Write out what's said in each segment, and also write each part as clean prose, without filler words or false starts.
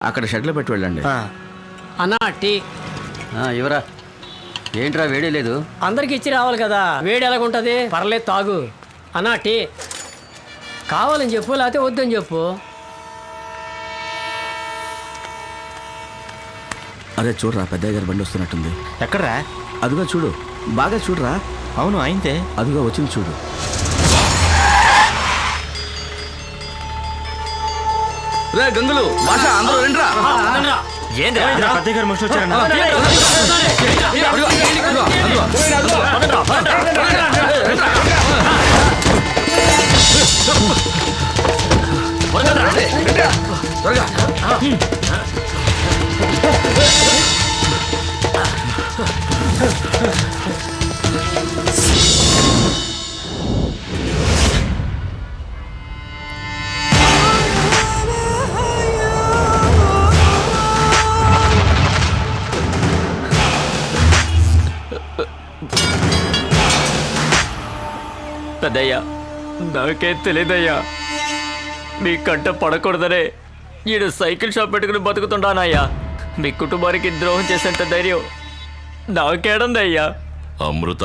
అక్కడ షెడ్లో పెట్టి వెళ్ళండి. అన్నా టీ ఇవరా. ఏంట్రా వేడి లేదు? అందరికి ఇచ్చి రావాలి కదా, వేడి ఎలాగుంటుంది? పర్లేదు తాగు. అన్నా టీ కావాలని చెప్పు, లేకపోతే వద్దని చెప్పు. అరే చూడరా, పెద్దయ్య గారి బండి వస్తున్నట్టుంది. ఎక్కడ్రా? అదిగో చూడు, బాగా చూడరా. అవును అయితే అదిగో వచ్చింది చూడు. రే గంగులు, భాష, అందరూ రండిరా. పెద్ద గారు మనుషులు వచ్చారన్న. పెద్దయ్యా, నాకేం తెలియదయ్యా. మీ కంట పడకూడదనే ఈడు సైకిల్ షాప్ పెట్టుకుని బతుకుతుంటానయ్యా. మీ కుటుంబానికి ద్రోహం చేసేంత ధైర్యం నాకేడుందయ్యా. అమృత,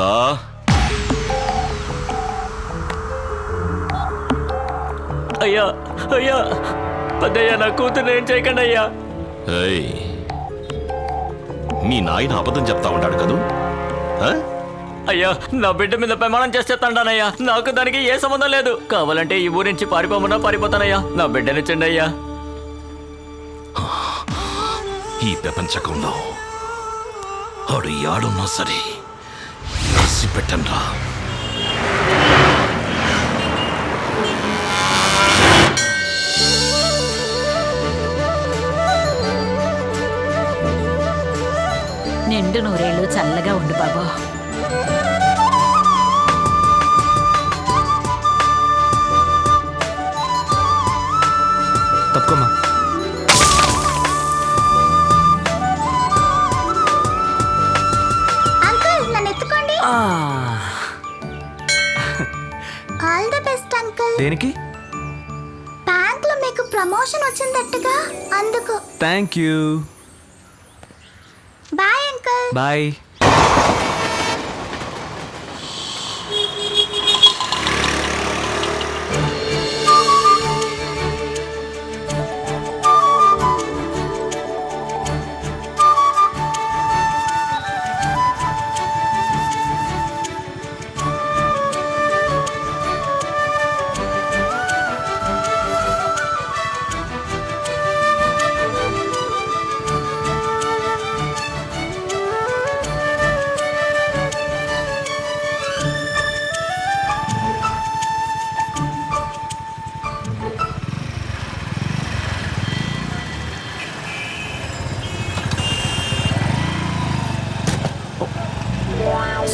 అయ్యా అయ్యా, పెద్దయ్యా, నా కూతురు ఏం చేయకండి అయ్యా. ఏయ్, మీ నాయన అబద్ధం చెప్తా ఉంటాడు కదూ? ఆ? అయ్యా, నా బిడ్డ మీద ప్రమాణం చేసేస్తాడానయ్యా. నాకు దానికి ఏ సంబంధం లేదు. కావాలంటే ఈ ఊరి నుంచి పారిపోమన్నా పారిపోతానయ్యా. నా బిడ్డనిచ్చండి అయ్యా. ఈ ప్రపంచకంలో ఆడు యాడున్నా సరే కలిసి పెట్టండ్రా. నిండు నూరేళ్ళు చల్లగా ఉండు బాబు. తప్పుకోమ్మా. అంకుల్ నన్ను ఎత్తుకోండి. All the best uncle. దేనికి? బ్యాంక్ లో మీకు ప్రమోషన్ వచ్చిందట్టుగా, అందుకు. Thank you. Bye uncle. Bye.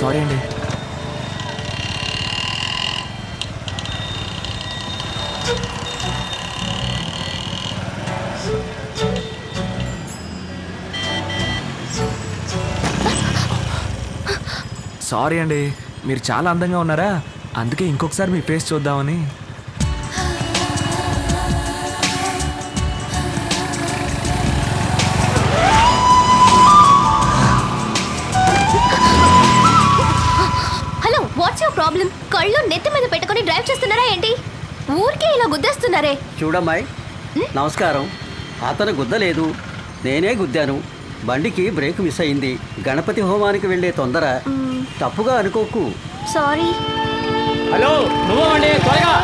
Sorry అండి. సారీ అండి, మీరు చాలా అందంగా ఉన్నారా, అందుకే ఇంకొకసారి మీ ఫేస్ చూద్దామని. What's your problem? కళ్ళు నెత్తి మీద పెట్టుకొని డ్రైవ్ చేస్తున్నారా ఏంటి? ఊరికే ఇలా గుద్దేస్తున్నారే. చూడమ్మాయి, నమస్కారం. అతను గుద్దలేదు, నేనే గుద్దాను. బండికి బ్రేక్ మిస్ అయింది. గణపతి హోమానికి వెళ్ళే తొందర. తప్పుగా అనుకోకు. సారీ. హలో, నువ్వు అండి, త్వరగా.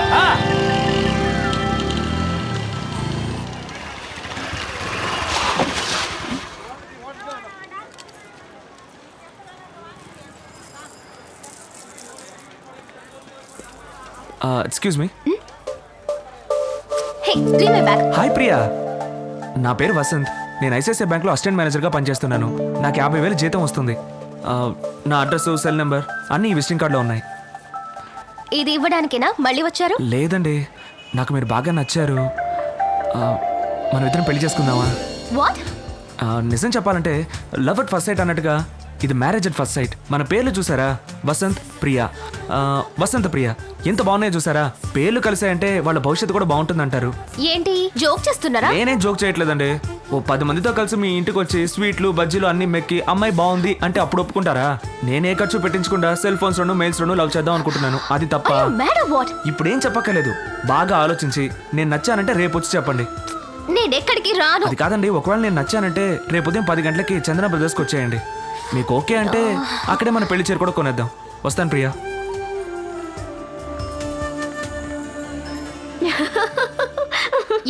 Excuse me. Hey, leave my bag. Hi Priya, నా పేరు వసంత్. నేను ఐసిఐసిఐ బ్యాంక్లో అసిస్టెంట్ మేనేజర్గా పనిచేస్తున్నాను. నాకు 50,000 జీతం వస్తుంది. నా అడ్రస్, సెల్ నెంబర్ అన్నీ ఈ విజిటింగ్ కార్డులో ఉన్నాయి. ఇది ఇవ్వడానికేనా మళ్ళీ వచ్చారు? లేదండి, నాకు మీరు బాగా నచ్చారు. మనం ఇద్దరం పెళ్లి చేసుకుందామా? వాట్? నిజం చెప్పాలంటే లవ్ అట్ ఫస్ట్ సైట్ అన్నట్టుగా ఇది మ్యారేజ్ అట్ ఫస్ట్ సైట్. మన పేర్లు చూసారా? వసంత్, ప్రియా. వసంత ప్రియ ఎంత బాగున్నాయో చూసారా? పేర్లు కలిసాయంటే వాళ్ళ భవిష్యత్తు కూడా బాగుంటుందంటారు. ఏంటి జోక్ చేస్తున్నారా? నేనేం జోక్ చేయట్లేదండి. ఓ 10 మందితో కలిసి మీ ఇంటికి వచ్చి స్వీట్లు బజ్జీలు అన్ని మెక్కి అమ్మాయి బాగుంది అంటే అప్పుడు ఒప్పుకుంటారా? నేనే ఖర్చు పెట్టించకుండా సెల్ ఫోన్స్ లోను మెయిల్స్ లోను లవ్ చేద్దాం అనుకుంటున్నాను. అది తప్ప. ఇప్పుడేం చెప్పక్కర్లేదు. బాగా ఆలోచించి నేను నచ్చానంటే రేపు వచ్చి చెప్పండి. నేనెక్కడికి రాను. అది కాదండి, ఒకవేళ నేను నచ్చానంటే రేపు ఉదయం 10 గంటలకి చందన బ్రదర్స్కి వచ్చేయండి. మీకు ఓకే అంటే అక్కడే మన పెళ్లి చీర కూడా కొనేద్దాం. వస్తాను ప్రియా.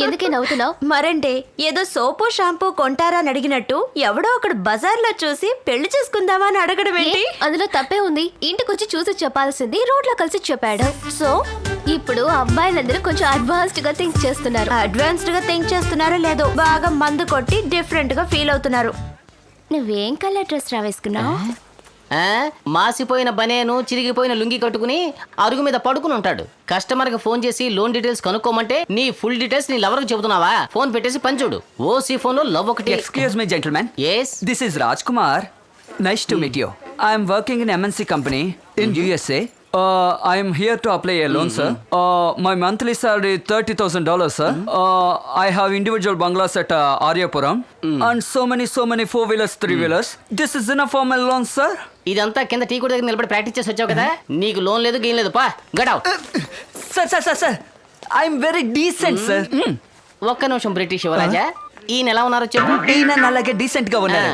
ఎందుకే నవ్వుతున్నావు? మరంటే ఏదో సోపు షాంపూ కొంటారా అని అడిగినట్టు ఎవడో ఒకడు బజార్లో చూసి పెళ్లి చేసుకుందామా అని అడగడం ఏంటి? అందులో తప్పే ఉంది. ఇంటికొచ్చి చూసి చెప్పాల్సింది రోడ్లో కలిసి చెప్పాడు. సో ఇప్పుడు అబ్బాయిలందరూ కొంచెం అడ్వాన్స్డ్ గా థింక్ చేస్తున్నారు. అడ్వాన్స్డ్ గా థింక్ చేస్తున్నారో లేదో బాగా మందు కొట్టి డిఫరెంట్ గా ఫీల్ అవుతున్నారు. నువ్వేం కలర్ డ్రెస్ రా వేసుకున్నావు? మాసిపోయిన బనేను చిరిగిపోయిన లుంగి కట్టుకుని అరుగు మీద పడుకుని ఉంటాడు. కస్టమర్ కి ఫోన్ చేసి లోన్ డీటెయిల్స్ కనుక్కోమంటే నీ ఫుల్ డీటెయిల్స్ నీ లవర్ కి చెబుతున్నావా? ఫోన్ పెట్టేసి పని చూడు. ఓసీ ఫోన్ లో లవ్ ఒకటి. Excuse me, gentlemen. Yes. This is Rajkumar. Nice to meet you. I am working in MNC company in USA. I am here to apply a loan, sir. My monthly salary $30,000, sir. I have individual bungalows at Aryapuram and so many 4-wheelers, 3-wheelers. This is enough for my loan, sir. ఇదంతా కింద tea కూడా దగ్గర నిలబడి practice చేసి వచ్చావు కదా. నీకు loan లేదు గేమ్ లేదు. పా గడావ్. Sir. I am very decent, sir. ఒక్క నిమిషం బ్రిటిష్ యువరాజా, ఈయన ఎలా ఉన్నారో చెప్పు. ఈయన అలాగే డీసెంట్ గా ఉన్నారు.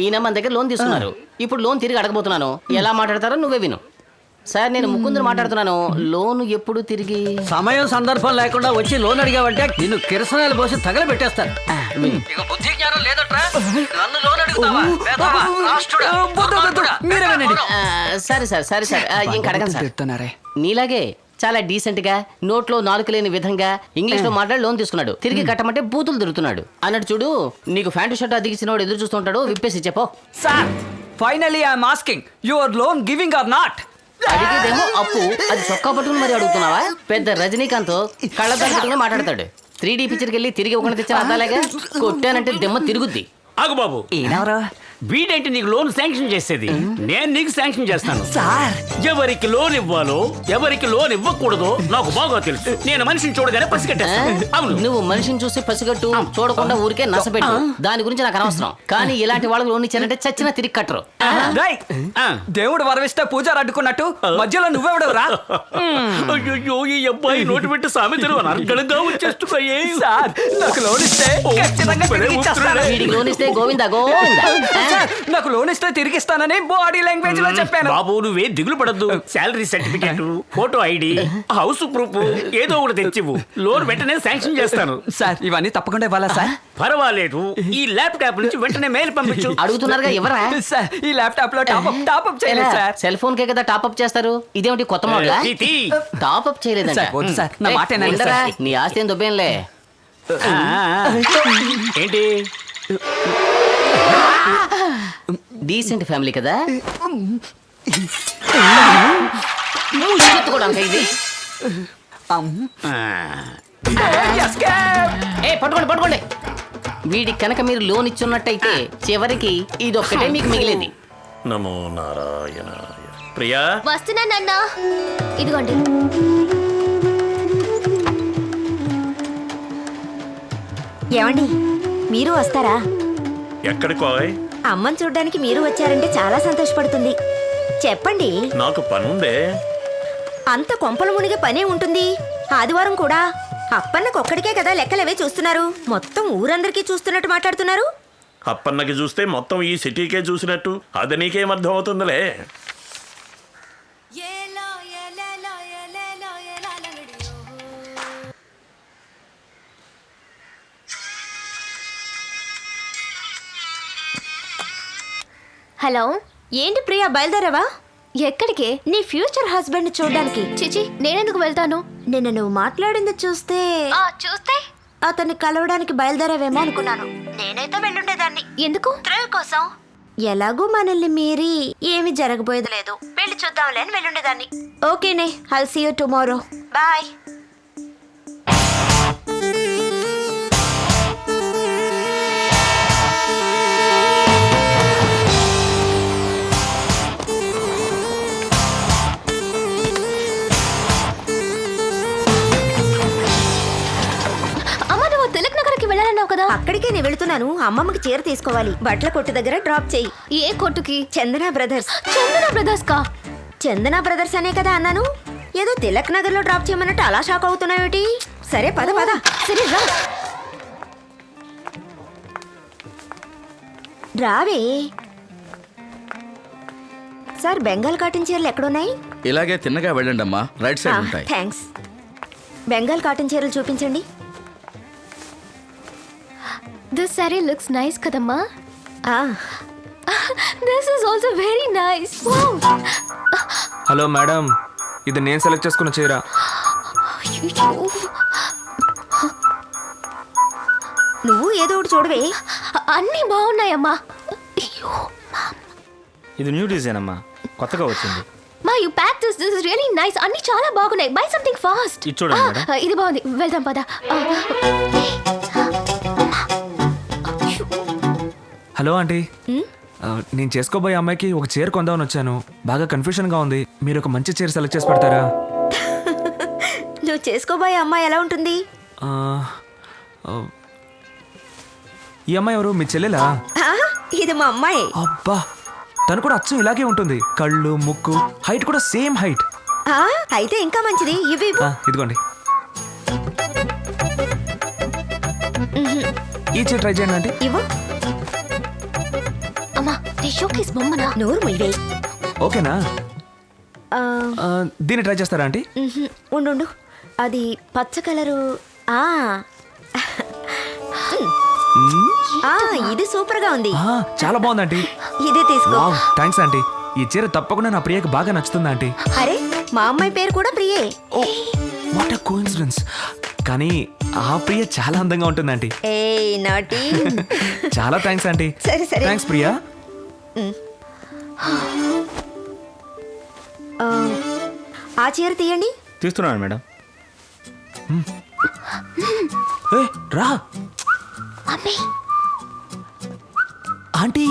ఈయన మన దగ్గర లోన్ తీసుకున్నారు. ఇప్పుడు లోన్ తిరిగి అడగబోతున్నాను. ఎలా మాట్లాడతారో నువ్వే విను. సార్ నేను ముకుందుని మాట్లాడుతున్నాను. లోన్ ఎప్పుడు తిరిగి? సమయం సందర్భం లేకుండా వచ్చి లోన్ అడిగావంటే నిన్ను కిరసనాలు పోసి తగలబెట్టేస్తాను. బుద్ధి జ్ఞానం లేదట్రా? నన్ను లోన్ అడుగుతావా? మీరే వినండి. సరే సార్ ఇంక అడగను సార్. నీలాగే చాలా డీసెంట్ గా నోట్లో నాలుక లేని విధంగా ఇంగ్లీష్ లో మాట్లాడి లోన్ తీసుకున్నాడు. తిరిగి కట్టమంటే బూతులు తిరుగుతున్నాడు అన్నట్టు చూడు. నీకు ప్యాంటు షర్ట్ అదిగిసిన వాడు ఎదురు చూస్తుంటాడు. విప్పేసి చెప్పో. Sir finally I'm asking your loan giving or not? అడిగేదేమో అప్పు, అది చొక్కా పట్టుకుని మరి అడుగుతున్నావా? పెద్ద రజనీకాంత్ కళ్ళద్దాలు పెట్టుకుని మాట్లాడతాడు. 3D పిక్చర్కి వెళ్ళి తిరిగి ఒకటి తెచ్చిన అద్దాలేగా. కొట్టానంటే దెమ్మ తిరుగుద్ది. ఆగు బాబు. ఏనవరా? వీడేంటి నీకు లోన్ శాంక్షన్ చేసేది? నేను నీకు శాంక్షన్ చేస్తాను. సార్ ఎవరికి లోన్ ఇవ్వాలో ఎవరికి లోన్ ఇవ్వకూడదో నాకు బాగా తెలుసు. నేను మనిషిని చూడగానే పసిగట్టేస్తాను. అవును, నువ్వు మనిషిని చూసి పసిగట్టు, చూడకుండా ఊరికే నసపెట్టు. దాని గురించి నాకు అనవసరం. కానీ ఇలాంటి వాళ్ళకి లోన్ ఇచ్చారంటే చచ్చినా తిరిగి కట్టరు. దేవుడు వరవిస్తే పూజారు అడ్డుకున్నట్టు మధ్యలో నువ్వెవడవురా? అయ్యో, ఈ అబ్బాయి నోటి పెట్టి సామెతలు అనర్గళంగా వచ్చేస్తున్నాయే. సార్ నాకు లోన్ ఇస్తే ఖచ్చితంగా తిరిగి ఇచ్చేస్తాను. వీడికి లోన్ ఇస్తే గోవిందా గోవిందా. నాకు లోన్ ఇస్తే తిరిగిస్తానని బాడీ లాంగ్వేజ్ లో చెప్పాను. బాబు నువ్వే దిగులు పడద్దు. Salary certificate, photo ID, house proof ఏదో ఒకటి తెచ్చివు. లోన్ వెంటనే శాంక్షన్ చేస్తాను. సార్ ఇవన్నీ తప్పకుండా ఇవ్వాలా సార్? పర్వాలేదు. ఈ ల్యాప్టాప్ నుంచి వెంటనే మెయిల్ పంపించు. అడుగుతున్నారుగా ఎవరా? సార్ ఈ ల్యాప్టాప్ లో టాప్అప్ చేయలేదు సార్. సెల్ ఫోన్ కే కదా టాప్అప్ చేస్తారు. ఇదేమిటి కొత్త మోడల్? టాప్అప్ చేయలేదంట. సార్ వద్దు సార్, నా మాట వినండి సార్. నీ ఆస్తి ఏం దుబ్బేంలే. ఏంటి డీసెంట్ ఫ్యామిలీ కదా. ఇది పట్టుకోండి. వీడికి కనుక మీరు లోన్ ఇచ్చున్నట్టయితే చివరికి ఇదొక్కటే మీకు మిగిలేది. నమో నారాయణ. ప్రియా వస్తున్నానన్నా. ఇదిగోండి. ఏమండి మీరు వస్తారా? ఎక్కడికోయ్? అమ్మని చూడ్డానికి మీరు వచ్చారంటే చాలా సంతోషపడుతుంది. చెప్పండి. నాకు పనుందే. అంత కొంపలు మునిగే పనే ఉంటుంది. ఆదివారం కూడా అప్పన్నకొక్కడికే కదా లెక్కలవే చూస్తున్నారు. మొత్తం ఊరందరికీ చూస్తున్నట్టు మాట్లాడుతున్నారు. అప్పన్నకి చూస్తే మొత్తం ఈ సిటీకే చూసినట్టు. అది నీకేం అర్థం అవుతుందిలే. హలో, ఏంటి ప్రియా బయలుదేరావా? ఎక్కడికి? నీ ఫ్యూచర్ హస్బెండ్ చూడడానికి. చిచి, నేనెందుకు వెళ్తాను? నిన్న నువ్వు మాట్లాడింది చూస్తే చూస్తే అతన్ని కలవడానికి బయలుదేరావేమో అనుకున్నాను. నేనైతే వెళ్ళుండేదాన్ని. ఎందుకు? థ్రిల్ కోసం. ఎలాగూ మనల్ని మీరి ఏమి జరగబోయేది లేదు. వెళ్ళి చూద్దాంలే అని వెళ్ళుండేదాన్ని. ఓకేనే, I'll see you tomorrow. Bye. వెళ్తున్నాను, అమ్మమ్మకి చీర తీసుకోవాలి. బట్టల కొట్టు దగ్గర డ్రాప్ చేయి. ఏ కొట్టుకి? చందన బ్రదర్స్. చందన బ్రదర్స్ కా? చందన బ్రదర్స్ అనే కదా అన్నాను. ఏదో తిలక్ నగర్ లో డ్రాప్ చేయమన్నట్టు అలా షాక్ అవుతున్నావేటి? సరే పద పద. సరే రా. రావే. సార్, బెంగాల్ కాటన్ చీరలు ఎక్కడున్నాయి? ఇలాగే తిన్నగా వెళ్ళండి అమ్మా, రైట్ సైడ్ ఉంటాయి. థ్యాంక్స్. బెంగాల్ కాటన్ చీరలు చూపించండి. దిస్ సారీ లుక్స్ నైస్ కదమ్మా. This is also very nice. Wow. Hello madam, ఇది నేను సెలెక్ట్ చేసుకున్న చీర. నువ్వు ఏదో ఒకటి చూడవే. అన్నీ బాగున్నాయమ్మా. ఇది న్యూ డిజైన్ అమ్మా, కొత్తగా వచ్చింది. మా you pack this is really nice. అన్నీ చాలా బాగున్నాయి. By something fast. ఇది చూడండి మేడం. ఇది బాగుంది, వెళ్దాం పద. హలో ఆంటీ, నేను చేసుకోబోయే అమ్మాయికి ఒక చీర కొందామని వచ్చాను. బాగా కన్ఫ్యూషన్గా ఉంది. మీరు ఒక మంచి చీర సెలెక్ట్ చేసి పెడతారా? నువ్వు చేసుకోబోయే అమ్మాయి ఎలా ఉంటుంది? ఆ, ఈ అమ్మాయి ఎవరు? మీ చెల్లెలా? ఇది మా అమ్మాయి. అబ్బా, తను కూడా అచ్చం ఇలాగే ఉంటుంది. కళ్ళు, ముక్కు, హైట్ కూడా సేమ్ హైట్. అయితే ఇంకా మంచిది. ఇవి ఇదిగోండి, ఈ చీర ట్రై చేయండి ఆంటీ. ఇవ్వు. అమ్మా, నీ షోకేస్ బొమ్మనా? నోరు ముయ్యే. ఓకేనా? దీన్ని ట్రై చేస్తారా ఆంటీ? ఉండు, అది పచ్చ కలరు. ఇది సూపర్ గా ఉంది. చాలా బాగుంది ఆంటీ. ఇదే తీసుకో. Thanks aunty. ఈ చీర తప్పకుండా నా ప్రియకి బాగా నచ్చుతుంది ఆంటీ. అరే, మా అమ్మాయి పేరు కూడా ప్రియే. What a coincidence. కానీ ఆ ప్రియ చాలా అందంగా ఉంటుంది ఆంటీ. ఏయ్ నాటి. చాలా థ్యాంక్స్ ఆంటీ. సరే సరే. థ్యాంక్స్ ప్రియా. ఆ చీర తీయండి. తీస్తున్నాను మేడం. రా ఆంటీ.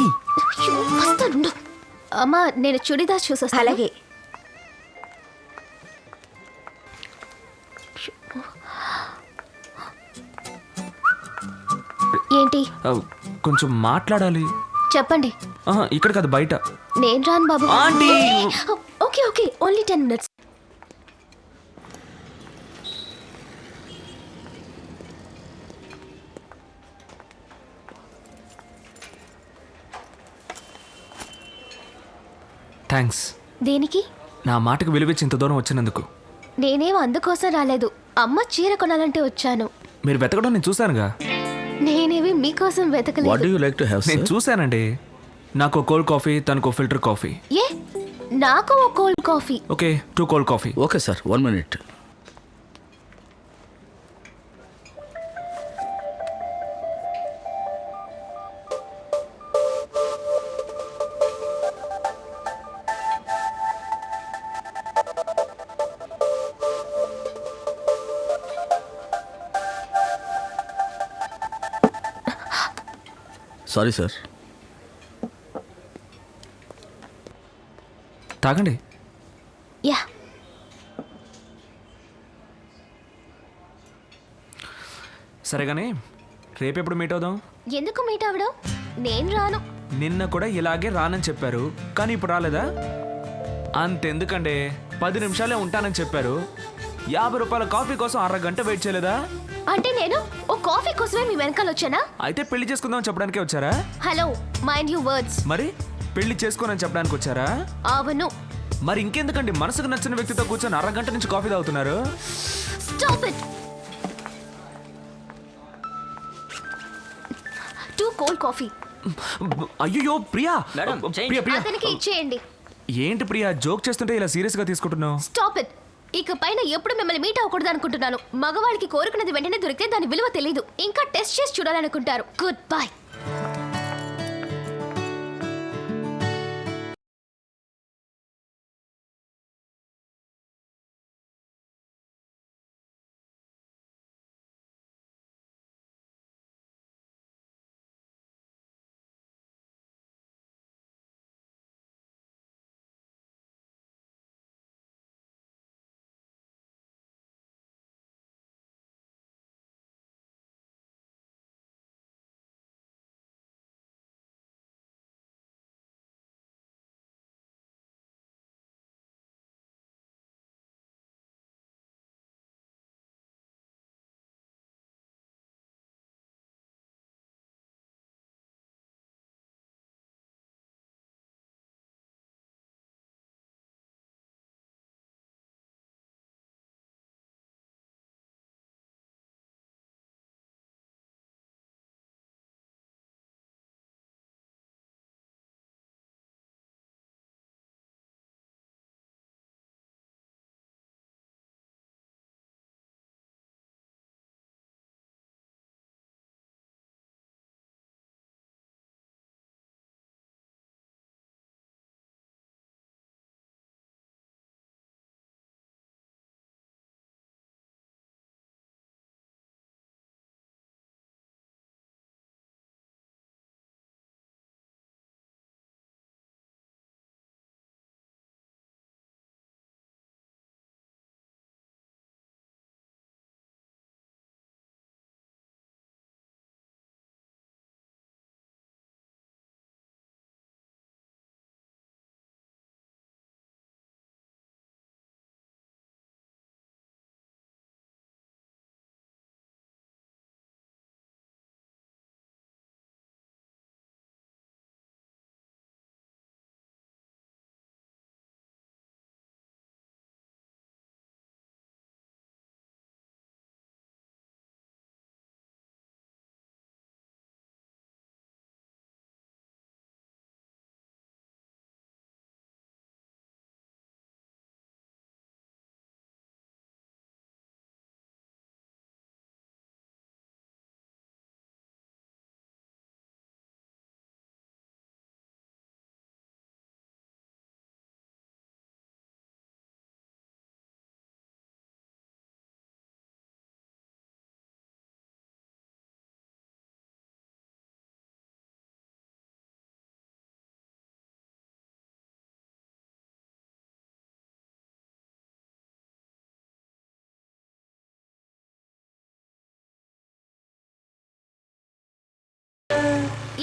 వస్తాను. అమ్మా, నేను చుడిదార్ చూసొస్తాను. అలాగే. ఏంటి? కొంచెం మాట్లాడాలి. చెప్పండి. ఇక్కడ కాదు, బయట. నేను రాను బాబు. Aunty. Okay okay, only 10 minutes. Thanks. దేనికి? నా మాటకు విలువిచ్చి ఇంత దూరం వచ్చినందుకు. నేనేం అందుకోసం రాలేదు. అమ్మ చీర కొనాలంటే వచ్చాను. మీరు వెతకడం నేను చూశానుగా. నేనేవి మీకోసం వెతకలేదు. నేను చూశానండి. నాకు కోల్డ్ కాఫీ, తనకు ఫిల్టర్ కాఫీ. ఏ, నాకు ఓ cold coffee. Okay, 2 cold coffee. Okay sir, 1 minute. Sorry sir. తాగండి. యా. సరేగానే, రేపెప్పుడు మీట్ అవుదాం? ఎందుకు మీట్ అవ్వడం? నేను రాను. నిన్న కూడా ఇలాగే రానని చెప్పారు, కానీ ఇప్పుడు రాలేదా? అంతెందుకండి, 10 నిమిషాలే ఉంటానని చెప్పారు. 50 రూపాయల కాఫీ కోసం అరగంట వెయిట్ చేయలేదా? అంటే నేను ఓ కాఫీ కోసమే మీ వెనకాల వచ్చానా? అయితే పెళ్లి చేసుకుందాం చెప్పడానికే వచ్చారా? Hello, mind you words. మరి పెళ్లి చేసుకోనని చెప్పడానికి వచ్చారా? అవును. మరి ఇంకెందుకండి మనసుకు నచ్చిన వ్యక్తితో కూర్చొని అరగంట నుంచి కాఫీ తాగుతున్నారు? Stop it. 2 cold coffee. అయ్యో ప్రియా. ప్రియా, అతనికి ఇచ్చేయండి. ఏంటి ప్రియా, జోక్ చేస్తుంటే ఇలా సీరియస్ గా తీసుకుంటున్నావు? Stop it. ఇక పైన ఎప్పుడు మిమ్మల్ని మీట్ అవ్వకూడదు అనుకుంటున్నాను. మగవాళ్ళకి కోరుకున్నది వెంటనే దొరికితే దాని విలువ తెలియదు. ఇంకా టెస్ట్ చేసి చూడాలనుకుంటారు. Good bye.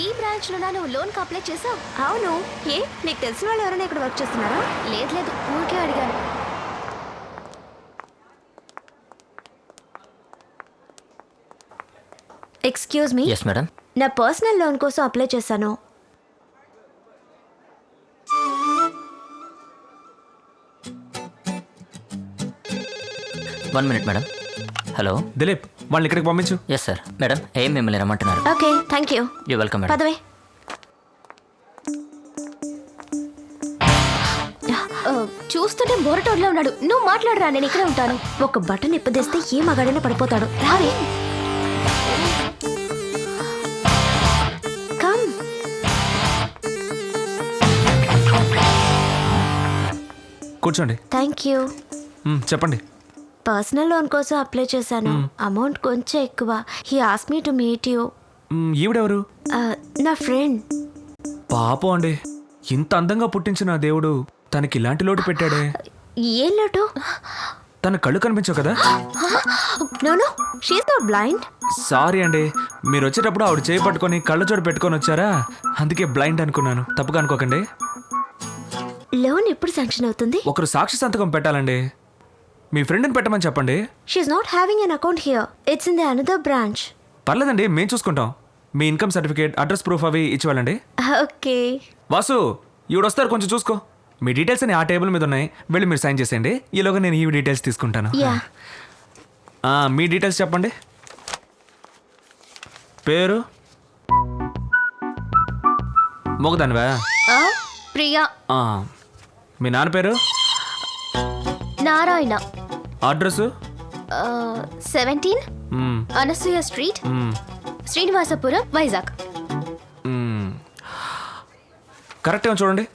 ఈ బ్రాంచ్ లో నువ్వు లోన్ కి అప్లై చేసావు? అవును. ఏ నీకు తెలిసిన వాళ్ళు ఎవరైనా ఇక్కడ వర్క్ చేస్తున్నారా? లేదు లేదు, ఊరికే అడిగాను. Excuse me, yes madam. నా పర్సనల్ లోన్ కోసం అప్లై చేశాను. One minute madam. Hello Dilip వాళ్ళని ఇక్కడికి పంపించు. Yes sir. మేడం ఏం మిమ్మల్ని రమ్మంటున్నారు? Okay, thank you. You welcome madam. పదవే. చూస్తుంటే బోరటోడ్లో ఉన్నాడు. నువ్వు మాట్లాడరా, నేను ఇక్కడే ఉంటాను. ఒక బటన్ ఇప్పదేస్తే ఏ మగాడైనా పడిపోతాడు. రావే. కమ్. కూర్చోండి. Thank you. చెప్పండి. పర్సనల్ లోన్ కోసం అప్లై చేశాను. అమౌంట్ కొంచెం ఎక్కువ. He ask me to meet you. ఈవిడెవరు? నా ఫ్రెండ్. పాపం అండి, ఇంత అందంగా పుట్టించిన దేవుడు తనకి ఇలాంటి లోటు పెట్టాడే. ఏం లోటు? తన కళ్ళు కనిపించవు కదా? No no, she is not blind. Sorry అండి, మీరు వచ్చేటప్పుడు ఆవిడ చేయి పట్టుకొని కళ్ళజోడు పెట్టుకొని వచ్చారా, అందుకే బ్లైండ్ అనుకున్నాను. తప్పుగా అనుకోకండి. లోన్ ఎప్పుడు శాంక్షన్ అవుతుంది? ఒకరు సాక్షి సంతకం పెట్టాలండి. మీ ఫ్రెండ్ని పెట్టమని చెప్పండి. She is not having an account here. It's in the another branch. పర్లేదండి, మేము చూసుకుంటాం. మీ ఇన్కమ్ సర్టిఫికేట్, అడ్రస్ ప్రూఫ్ అవి ఇచ్చి వెళ్ళండి. ఓకే. వాసు, ఈవిడొస్తారు, కొంచెం చూసుకో. మీ డీటెయిల్స్ అని ఆ టేబుల్ మీద ఉన్నాయి, వెళ్ళి మీరు సైన్ చేసేయండి. ఈలోగా నేను ఈ డీటెయిల్స్ తీసుకుంటాను. యా. మీ డీటెయిల్స్ చెప్పండి. పేరు? మొగదానివా? ప్రియా. మీ నాన్న పేరు? నారాయణ. అడ్రస్? 17 అనసూయ స్ట్రీట్, శ్రీనివాసపురం, వైజాగ్. కరెక్ట్గా చూడండి.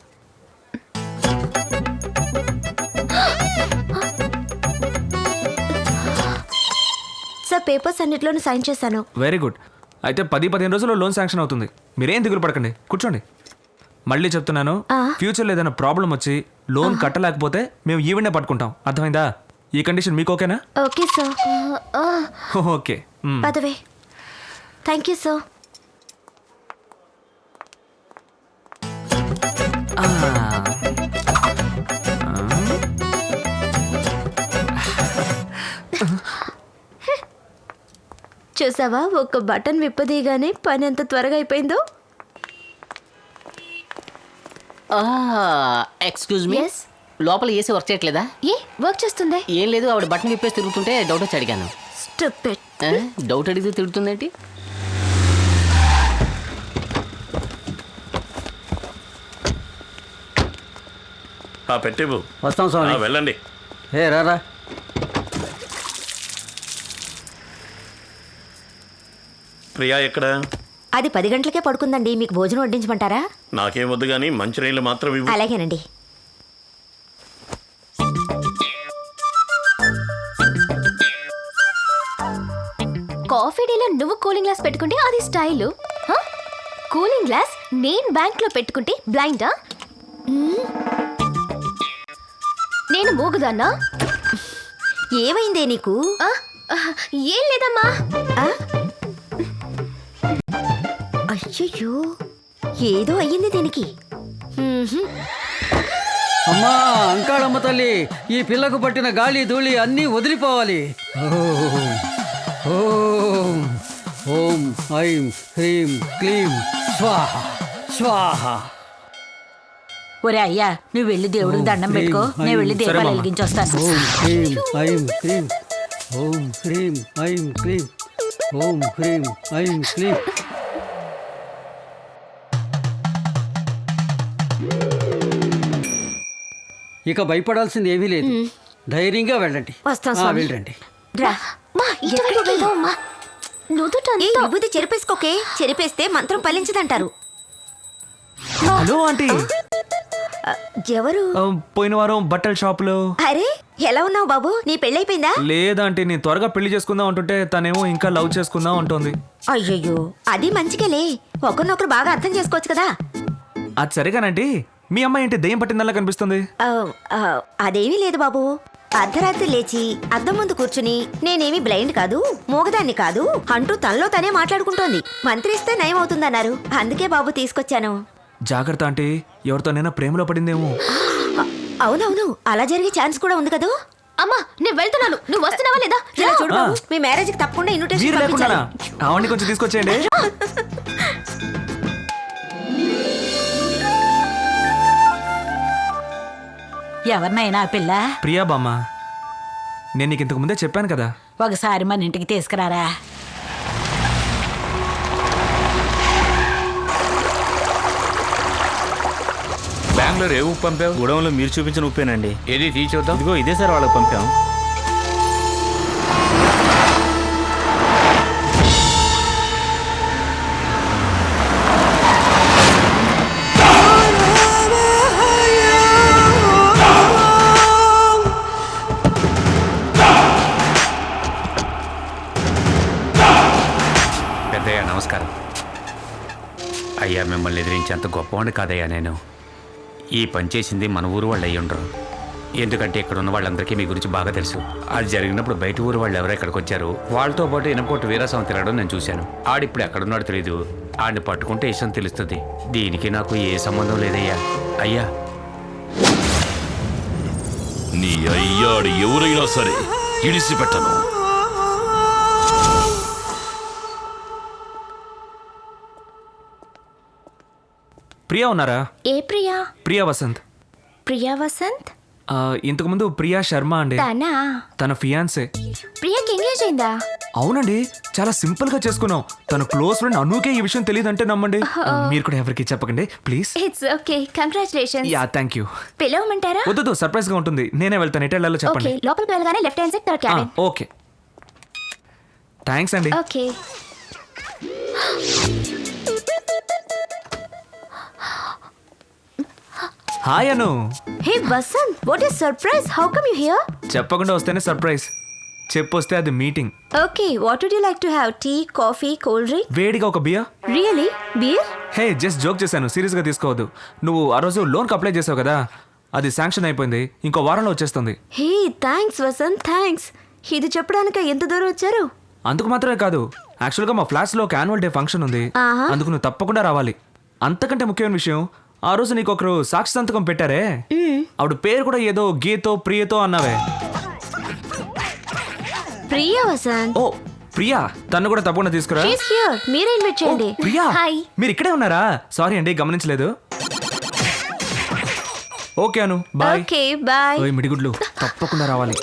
సార్, పేపర్స్ అన్నిట్లోనూ సైన్ చేశాను. Very good. అయితే 10-15 రోజుల్లో లోన్ శాంక్షన్ అవుతుంది. మీరేం దిగులు పడకండి, కూర్చోండి. మళ్ళీ చెప్తున్నాను, ఫ్యూచర్లో ఏదైనా ప్రాబ్లం వచ్చి లోన్ కట్టలేకపోతే మేము ఈవెంటే పట్టుకుంటాం. అర్థమైందా? ఈ కండిషన్ మీకు ఓకేనా? Okay sir. ఓకే. పదవే. Thank you sir. చూసావా, ఒక బటన్ విప్పదీయగానే పని ఎంత త్వరగా అయిపోయిందో. Excuse me, Yes? లోపల ఏసీ వర్క్ చేయట్లేదా? ఏ వర్క్ చేస్తుంది? ఏం లేదు, ఆవిడ బటన్ విప్పేసి తిరుగుతుంటే డౌట్ వచ్చి అడిగాను. Stupid. డౌట్ అడిగితే తిరుగుతుందేంటి? పెట్టివు. వస్తాం స్వామి. వెళ్ళండి. ఏ రారా. ప్రియా ఎక్కడ? అది 10 గంటలకే పడుకుందండి. మీకు భోజనం వడ్డించమంటారా? నాకేం వద్దు కానీ మంచినీళ్ళు మాత్రం ఇవ్వు. అలాగేనండి. కాఫీ డేలో నువ్వు కూలింగ్ గ్లాస్ పెట్టుకుంటే అది స్టైలు. కూలింగ్ గ్లాస్ నేను బ్యాంక్ లో పెట్టుకుంటే బ్లైండా? నేను మూగుదాన్నా? ఏమైందే నీకు? ఏం లేదమ్మా. అయ్యయ్యో, ఏదో అయ్యింది దీనికి. అమ్మా అంకాళమ్మ తల్లి, ఈ పిల్లకు పట్టిన గాలి ధూళి అన్నీ వదిలిపోవాలి. ఓం ఓం ఐం హ్రీం క్లీం స్వాహ స్వాహ. ఒరే అయ్యా, నువ్వు వెళ్ళి దేవుడికి దండం పెట్టుకో, నేను వెళ్ళి దీపాలు వెలిగించొస్తాను. ఓం హ్రీం ఐం క్లీం, ఓం హ్రీం ఐం క్లీం, ఓం హ్రీం ఐం క్లీం. ఇక భయపడాల్సింది ఏమీ లేదు. ధైర్యంగా వెళ్ళండి. వస్తాం స్వామి. వెళ్ళండి. రా. ఎక్కడికి వెళ్దామమ్మా? ఏ విభూతి చెరిపేసుకోకే, చెరిపేస్తే మంత్రం ఫలించదంటారు. Hello aunty. ఎవరు? పోయిన వారం బట్టల షాపులో. అరే, ఎలా ఉన్నావు బాబు? నీ పెళ్ళైపోయిందా? లేదంటే నేను త్వరగా పెళ్లి చేసుకుందాం అంటుంటే తనేమో ఇంకా లవ్ చేసుకుందాం అంటుంది. అయ్యయ్యో, అది మంచిగాలే. ఒకరినొకరు బాగా అర్థం చేసుకోవచ్చు కదా. అది సరిగానండి. మీ అమ్మాయి ఏంటి దెయ్యం పట్టిందల్లా కనిపిస్తుంది? అదేమీ లేదు బాబు. అర్ధరాత్రి లేచి అద్దం ముందు కూర్చుని నేనేమి బ్లైండ్ కాదు, మూగదాన్ని కాదు అంటూ తనలో తనే మాట్లాడుకుంటోంది. మంత్రి ఇస్తే నయం అవుతుందన్నారు, అందుకే బాబు తీసుకొచ్చాను. జాగ్రత్త అంటే ఎవరితోనైనా ప్రేమలో పడిందేమో. అవునవును, అలా జరిగే ఛాన్స్ కూడా ఉంది కదూ. అమ్మా నేను వెళ్తున్నాను, నువ్వు వస్తున్నావా లేదా? ఇలా చూడు బాబు, మీ మ్యారేజ్ కి తప్పకుండా మీరు ఇన్విటేషన్ లేకుండా పంపించాలి. ఆవిడ్ని కొంచెం తీసుకొచ్చేయండి. ఎవరినైనా ఆ పిల్ల ప్రియా బామ్మ, నేను నీకు ఇంతకు ముందే చెప్పాను కదా. ఒకసారి మన ఇంటికి తీసుకురారా. బెంగళూరు ఏ ఉప్పు పంపావు? గూడెంలో మీరు చూపించిన ఉప్పేనండి. ఏది తీర్చొద్దాం. ఇదిగో ఇదే సార్ వాళ్ళకి పంపాం. పెద్దయ్య నమస్కారం. అయ్యా మిమ్మల్ని ఎదిరించేంత గొప్పవాడిని కాదయ్యా నేను. ఈ పని చేసింది మన ఊరు వాళ్ళు అయ్యి ఉండరు. ఎందుకంటే ఇక్కడ ఉన్న వాళ్ళందరికీ మీ గురించి బాగా తెలుసు. అది జరిగినప్పుడు బయట ఊరు వాళ్ళు ఎవరో ఇక్కడికి వచ్చారు. వాళ్ళతో పాటు ఇనకోటి వీరాస్వామి తిరగడం నేను చూశాను. ఆడిప్పుడు ఎక్కడున్నాడో తెలియదు. ఆడిని పట్టుకుంటే ఇష్టం తెలుస్తుంది. దీనికి నాకు ఏ సంబంధం లేదయ్యా. అయ్యా నీ అయ్యాడు ఎవరైనా సరే ఇడిసిపెట్టను. ప్రియా ఉన్నారా? ఏ ప్రియా? ప్రియా వసంత్. ప్రియా వసంత్? ఇంతకుముందు ప్రియా శర్మ అండి, తనా? తన ఫియాన్సే. ప్రియాకి ఎంగేజ్ అయిందా? అవునండి, చాలా సింపుల్ గా చేసుకున్నాం. తన క్లోజ్ ఫ్రెండ్ అనుకే ఈ విషయం తెలియదంటే నమ్మండి. మీరు కూడా ఎవరికి చెప్పకండి please. It's okay, congratulations. Yeah thank you. పిలవమంటారా? వద్దు, సర్ప్రైజ్ గా ఉంటుంది. నేనే వెళ్తాను. ఎటు వెళ్ళాలో ఓకే, చెప్పండి. లోపలికి వెళ్ళగానే left hand side third cabin. Okay thanks అండి. Okay. Hi Anu. Hey Vasanth, what is surprise? How come you here? చెప్పకుండా వస్తేనే సర్ప్రైజ్, చెప్పొస్తే అది meeting. Okay, what would you like to have? Tea, coffee, cool drink? వేడిగా ఒక beer. Really? Beer? Hey just joke చేశాను, serious గా తీసుకోవద్దు. నువ్వు ఆ రోజు లోన్కి అప్లై చేసావు కదా, అది శాంక్షన్ అయిపోయింది. ఇంకో వారంలో వచ్చేస్తుంది. Hey thanks Vasant, thanks. ఇది చెప్పడానికి ఎంత దూరం వచ్చారు? అందుకు మాత్రమే కాదు, యాక్చువల్గా మా ఫ్లాట్స్లో ఒక యాన్యువల్ డే ఫంక్షన్ ఉంది. అందుకు నువ్వు తప్పకుండా రావాలి. అంతకంటే ముఖ్యమైన విషయం, ఆ రోజు నీకు ఒకరు సాక్షి సంతకం పెట్టారే, ఆవిడ పేరు కూడా ఏదో గీతో ప్రియతో అన్నావే. ప్రియా వసంత్. ఓ ప్రియా, తను కూడా తప్పకుండా తీసుకురా. షీ ఇస్ హియర్, మీరే ఇన్వైట్ చేయండి. ప్రియా, హాయ్. మీరు ఇక్కడే ఉన్నారా? సారీ అండి, గమనించలేదు. Okay Anu, bye. Okay bye. ఓయ్ మిడిగుడ్లు, తప్పకుండా రావాలి.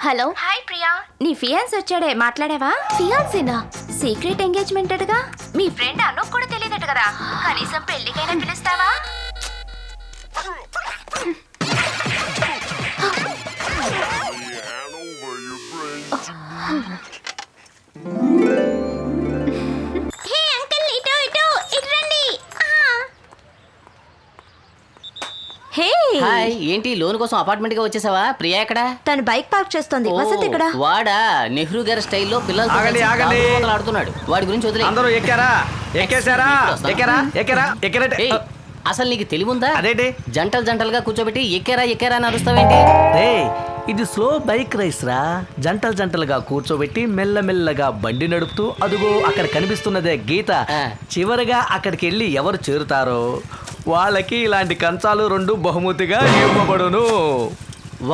హలో. హాయ్ ప్రియా. నీ ఫియాన్స్ వచ్చాడే, మాట్లాడావా? ఫియాన్సేనా? సీక్రెట్ ఎంగేజ్మెంట్ అటగా? మీ ఫ్రెండ్ అనుకు కూడా తెలియదట కదా, కనీసం పెళ్లికైనా పిలుస్తావా? హే అంకుల్, ఇటు ఇటు ఇటు రండి. హే హాయ్, ఏంటి లోన్ కోసం అపార్ట్మెంట్ గా వచ్చేసావా? ప్రియా ఎక్కడ? తను బైక్ పార్క్ చేస్తోంది. వసంత్ ఇక్కడ. వాడా నెహ్రూ గారి స్టైల్లో పిల్లలతో ఆగండి, కలిసి ఆగండి. తాగుబోతులు ఆడుతున్నాడు. వాడి గురించి వదిలే. అందరూ ఎక్కారా? ఎక్కేశారా? ఎక్కారా? ఎక్కారా? ఎక్కారంటే ఏయ్, అసలు నీకు తెలివుందా? అదేంటి? జంటలు జంటలుగా కూర్చోబెట్టి ఎక్కారా ఎక్కారా అని అరుస్తావేంటి? రే, ఇది స్లో బైక్ రైస్ రా. జంటలు జంటలుగా కూర్చోబెట్టి మెల్లమెల్లగా బండి నడుపుతూ, అదుగో అక్కడ కనిపిస్తున్నదే గీత. చివరిగా అక్కడికి వెళ్ళి ఎవరు చేరుతారో వాళ్ళకి ఇలాంటి కంచాలు 2 బహుమతిగా ఇవ్వబడును.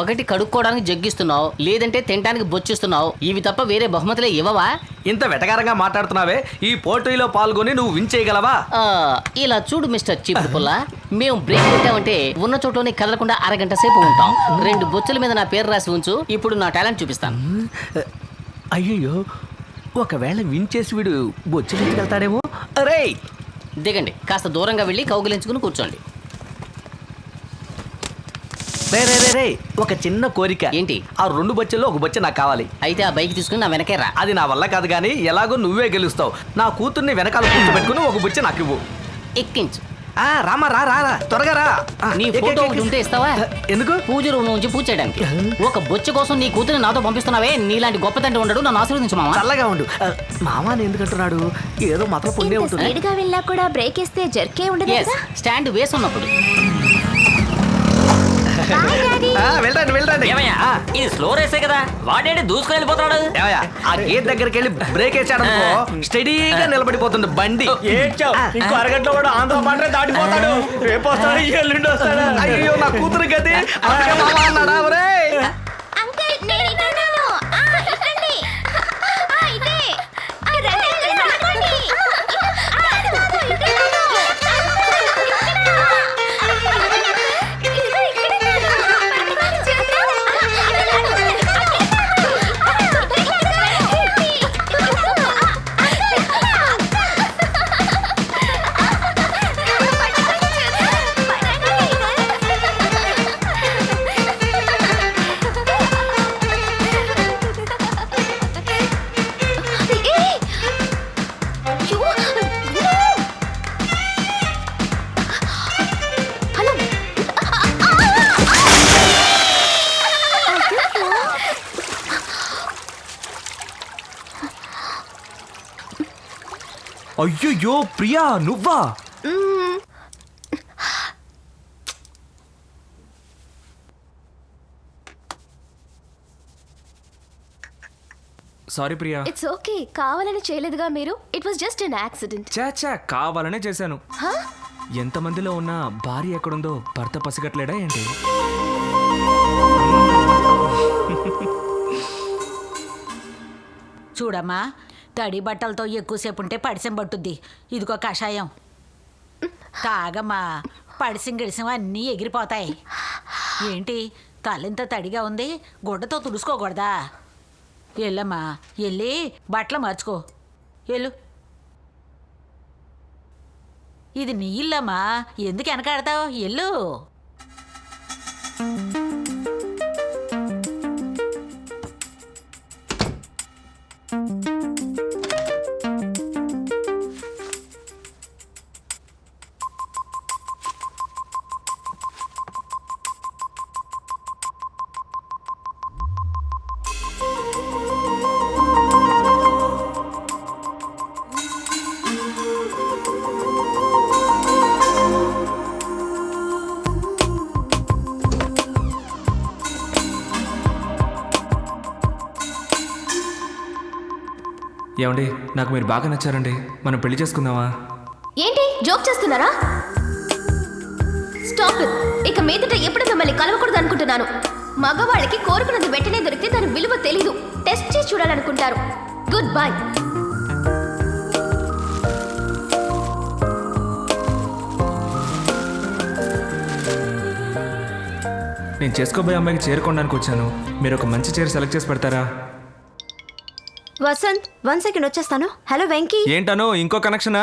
ఒకటి కడుక్కోవడానికి జగ్గిస్తున్నావు, లేదంటే తినడానికి బొచ్చిస్తున్నావు. ఇవి తప్ప వేరే బహుమతులే ఇవ్వవా? ఇంత వెటకారంగా మాట్లాడుతున్నావే, ఈ పోటీలో పాల్గొని నువ్వు విన్ చేయగలవా? ఇలా చూడు మిస్టర్ చీపుడు పుల్ల, మేము బ్రేక్ పెట్టామంటే ఉన్న చోట్లోనే కదలకుండా అరగంట సేపు ఉంటాం. 2 బొచ్చుల మీద నా పేరు రాసి ఉంచు, ఇప్పుడు నా టాలెంట్ చూపిస్తాను. అయ్యో, ఒకవేళ విన్ చేసి వీడు బొచ్చులు ఎత్తుకెళ్తాడేమో. అరే దిగండి, కాస్త దూరంగా వెళ్ళి కౌగిలించుకుని కూర్చోండి. రే రే రే రే, ఒక చిన్న కోరిక. ఏంటి? ఆ 2 బొచ్చెల్లో ఒక బొచ్చ నాకు కావాలి. అయితే ఆ బైక్ తీసుకుని నా వెనకే రా. అది నా వల్ల కాదు కానీ ఎలాగో నువ్వే గెలుస్తావు. నా కూతుర్ని వెనకాల కూర్చోబెట్టుకుని ఒక బొచ్చ నాకు ఇవ్వు. ఎక్కించు. రామా రా రా రా, త్వరగా రా. నీ ఫోటో ఒకటి ఉంటే ఇస్తావా? ఎందుకు? పూజ రూమ్ నుంచి పూజ చేయడానికి. ఒక బొచ్చ కోసం నీ కూతురు నాతో పంపిస్తున్నావే, నీలాంటి గొప్ప తండ్రి ఉండడు. నన్ను ఆశీర్వదించు మామ. చల్లగా ఉండు. మామ అని ఎందుకంటున్నాడు? ఏదో మాత్రం పుణ్యం ఇంత ఉంటుంది. స్పీడ్గా వెళ్ళా కూడా బ్రేక్ ఇస్తే జర్కే ఉండదు Yes, కదా. స్టాండ్ వేసి ఉన్నప్పుడు. వెళ్ళండి వెళ్ళండి. ఇది స్లో రేసే కదా, వాడేంటి దూసుకుని వెళ్ళిపోతున్నాడు. ఏమయ్యా, ఆ గేట్ దగ్గరికి వెళ్ళి బ్రేక్ వేసాడనుకో స్టడీగా నిలబడిపోతుంది బండి. ఇంకో అరగంటలో కూడా ఆంధ్ర బార్డరే దాటిపోతాడు. రేపు వస్తాడు, ఎల్లుండి వస్తాడు. అయ్యో నా కూతురు గది అలాగే మామ అన్నాడా? ఒరేయ్ అంకుల్ నేను ఇటున్నాను. ఇటండి. ఇటే. రండి అంకుల్, పడుకోండి. అయ్యో ప్రియా, నువ్వా? సారీ ప్రియా. ఇట్స్ ఓకే, కావాలని చేయలేదుగా మీరు. It was just an accident. చాచా, కావాలనే చేశాను. ఎంతమందిలో ఉన్న భార్య ఎక్కడుందో భర్త పసిగట్లేడా ఏంటి? చూడమ్మా, తడి బట్టలతో ఎక్కువసేపు ఉంటే పడిసం పట్టుద్ది. ఇదిగో కషాయం తాగమ్మా, పడిసం గిడిసం అన్నీ ఎగిరిపోతాయి. ఏంటి తలింత తడిగా ఉంది, గుడ్డతో తుడుచుకోకూడదా? వెళ్ళమ్మా, వెళ్ళి బట్టలు మార్చుకో. వెళ్ళు. ఇది నీ ఇల్లమ్మా, ఎందుకు వెనకాడతావు? ఎల్లు. ఏమండి, నాకు మీరు బాగా నచ్చారండి. మనం పెళ్లి చేసుకుందామా? ఏంటి జోక్ చేస్తున్నారా? Stop it. ఇక మీదట ఎప్పుడు మిమ్మల్ని కలవకూడదు అనుకుంటున్నాను. మగవాళ్ళకి కోరుకున్నది వెంటనే దొరికితే దాని విలువ తెలీదు. టెస్ట్ చేసి చూడాలనుకుంటారు. Good by. నేను చేసుకోబోయే అమ్మాయికి చేరుకోవడానికి వచ్చాను. మీరు ఒక మంచి చీర సెలెక్ట్ చేసి పెడతారా? వసంత్ 1 సెకండ్ వచ్చేస్తాను. హలో వెంకీ. ఏంటను ఇంకో కనెక్షనా?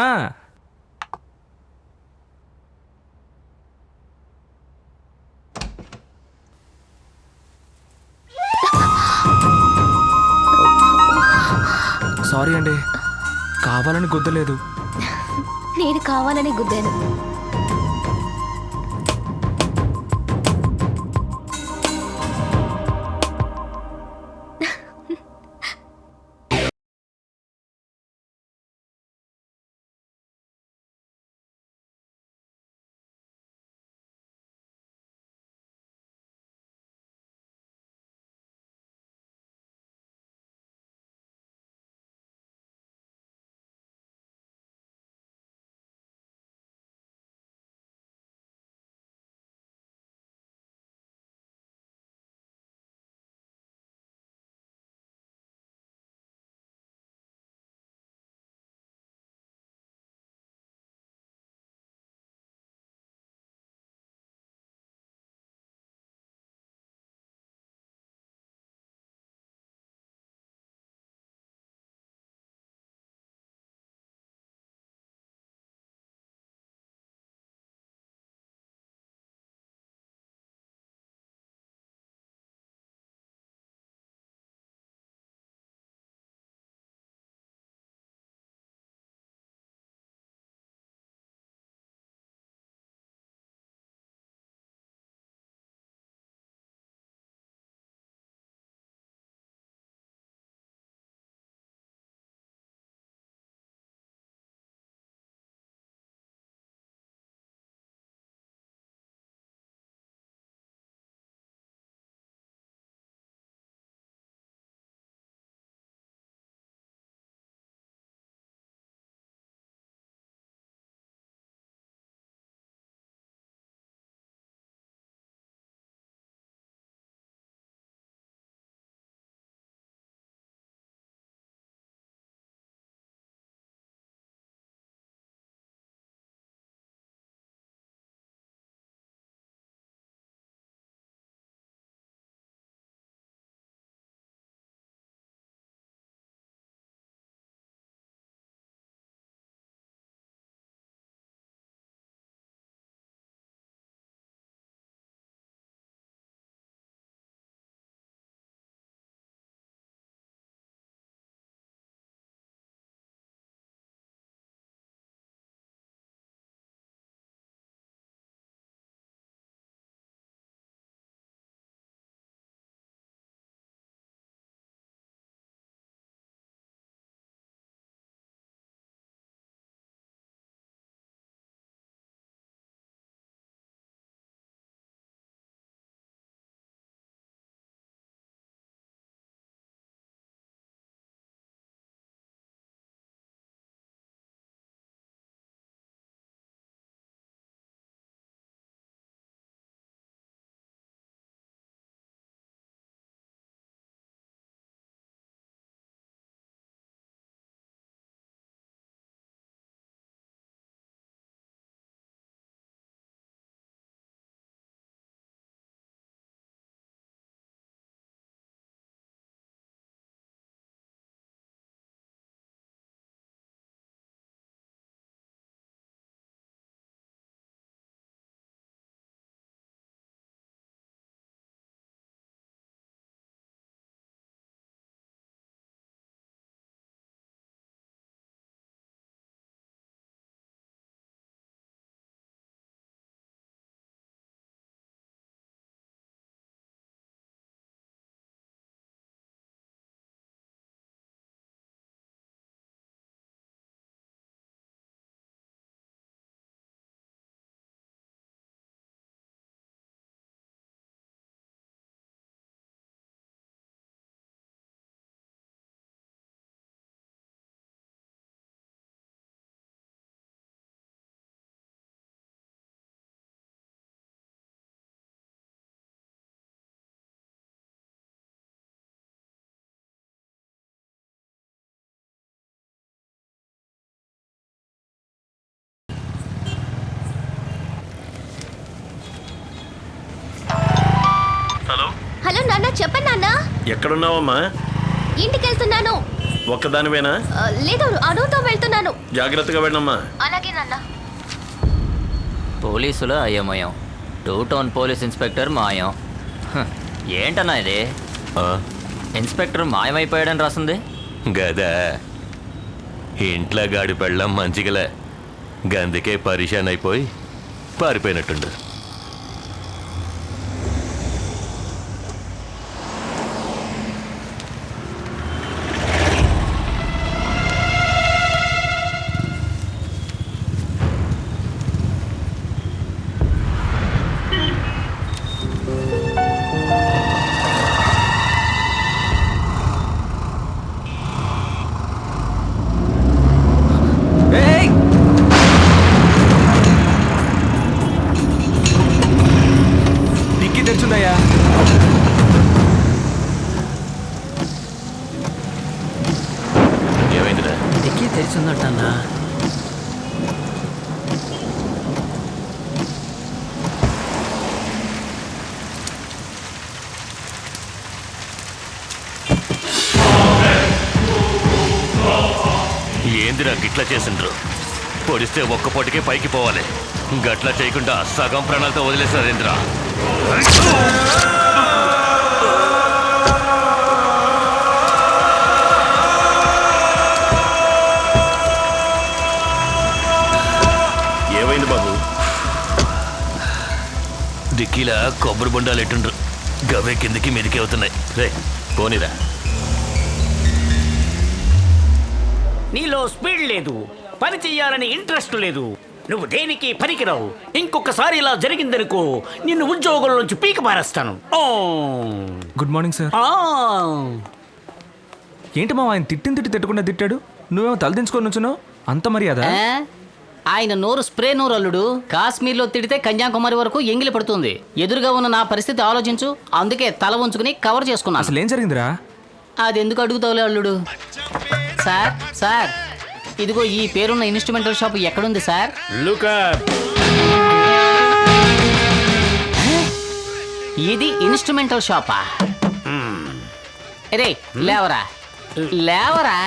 సారీ అండి, కావాలని గుద్దలేదు. నేను కావాలని గుద్దాను. నాన్న ఎక్కడున్నావమ్మా? ఇంటికి వెళ్తున్నాను. ఒక్కదానివేనా? లేదు, అనుతో వెళ్తున్నాను. జాగ్రత్తగా వెళ్ళమ్మా. అలాగే నాన్న. పోలీసులు అయ్యమయం, 2 టౌన్ పోలీస్ ఇన్స్పెక్టర్ మాయం. హ, ఏంటన్నా ఇది? ఇన్స్పెక్టర్ మాయమైపోయాడని రాసింది. గదా ఇంట్లో గాడి పెళ్ళం మంచిగలే, గందుకే పరిశాన్ అయిపోయి పారిపోయినట్టుండు. డిక్కీ తెచ్చుందయ్యా. ఏమైందిరా? డిక్కీ తెరిచిందటన్నా. ఏందిరా గిట్లా చేసిండ్రు? పొడిస్తే ఒక్క పొటికే పైకి పోవాలి, గట్లా చేయకుండా సగం ప్రాణాలతో వదిలేసారేంద్రా? ఏమైంది బాబు? డిక్కీలా కొబ్బరి బొండాలు ఎట్టుండ్రు, గవే కిందికి మీదికి అవుతున్నాయి. రే పోనీరా. నీలో స్పీడ్ లేదు, పని చెయ్యాలని ఇంట్రెస్ట్ లేదు, నువ్వు దేనికి పనికిరావు. ఇంకొకసారి ఇలా జరిగిందనుకో నిన్ను ఉద్యోగం నుంచి పీక మారేస్తాను. Good morning sir. ఏంటి మా ఆయన తిట్టకుండా తిట్టాడు, నువ్వేమో తలదించుకొని నుంచున్నావు? అంత మర్యాద? ఆయన నోరు స్ప్రే నోరు అల్లుడు. కాశ్మీర్లో తిడితే కన్యాకుమారి వరకు ఎంగిలి పడుతుంది. ఎదురుగా ఉన్న నా పరిస్థితి ఆలోచించు. అందుకే తల ఉంచుకుని కవర్ చేసుకున్నా. అసలు ఏం జరిగిందిరా? అది ఎందుకు అడుగుతావులే అల్లుడు. సార్ సార్, ఇదిగో ఈ పేరున్న ఇన్స్ట్రుమెంటల్ షాప్ ఎక్కడుంది సార్? ఇది ఇన్స్ట్రుమెంటల్ షాపా? రే లేవరా లేవరా,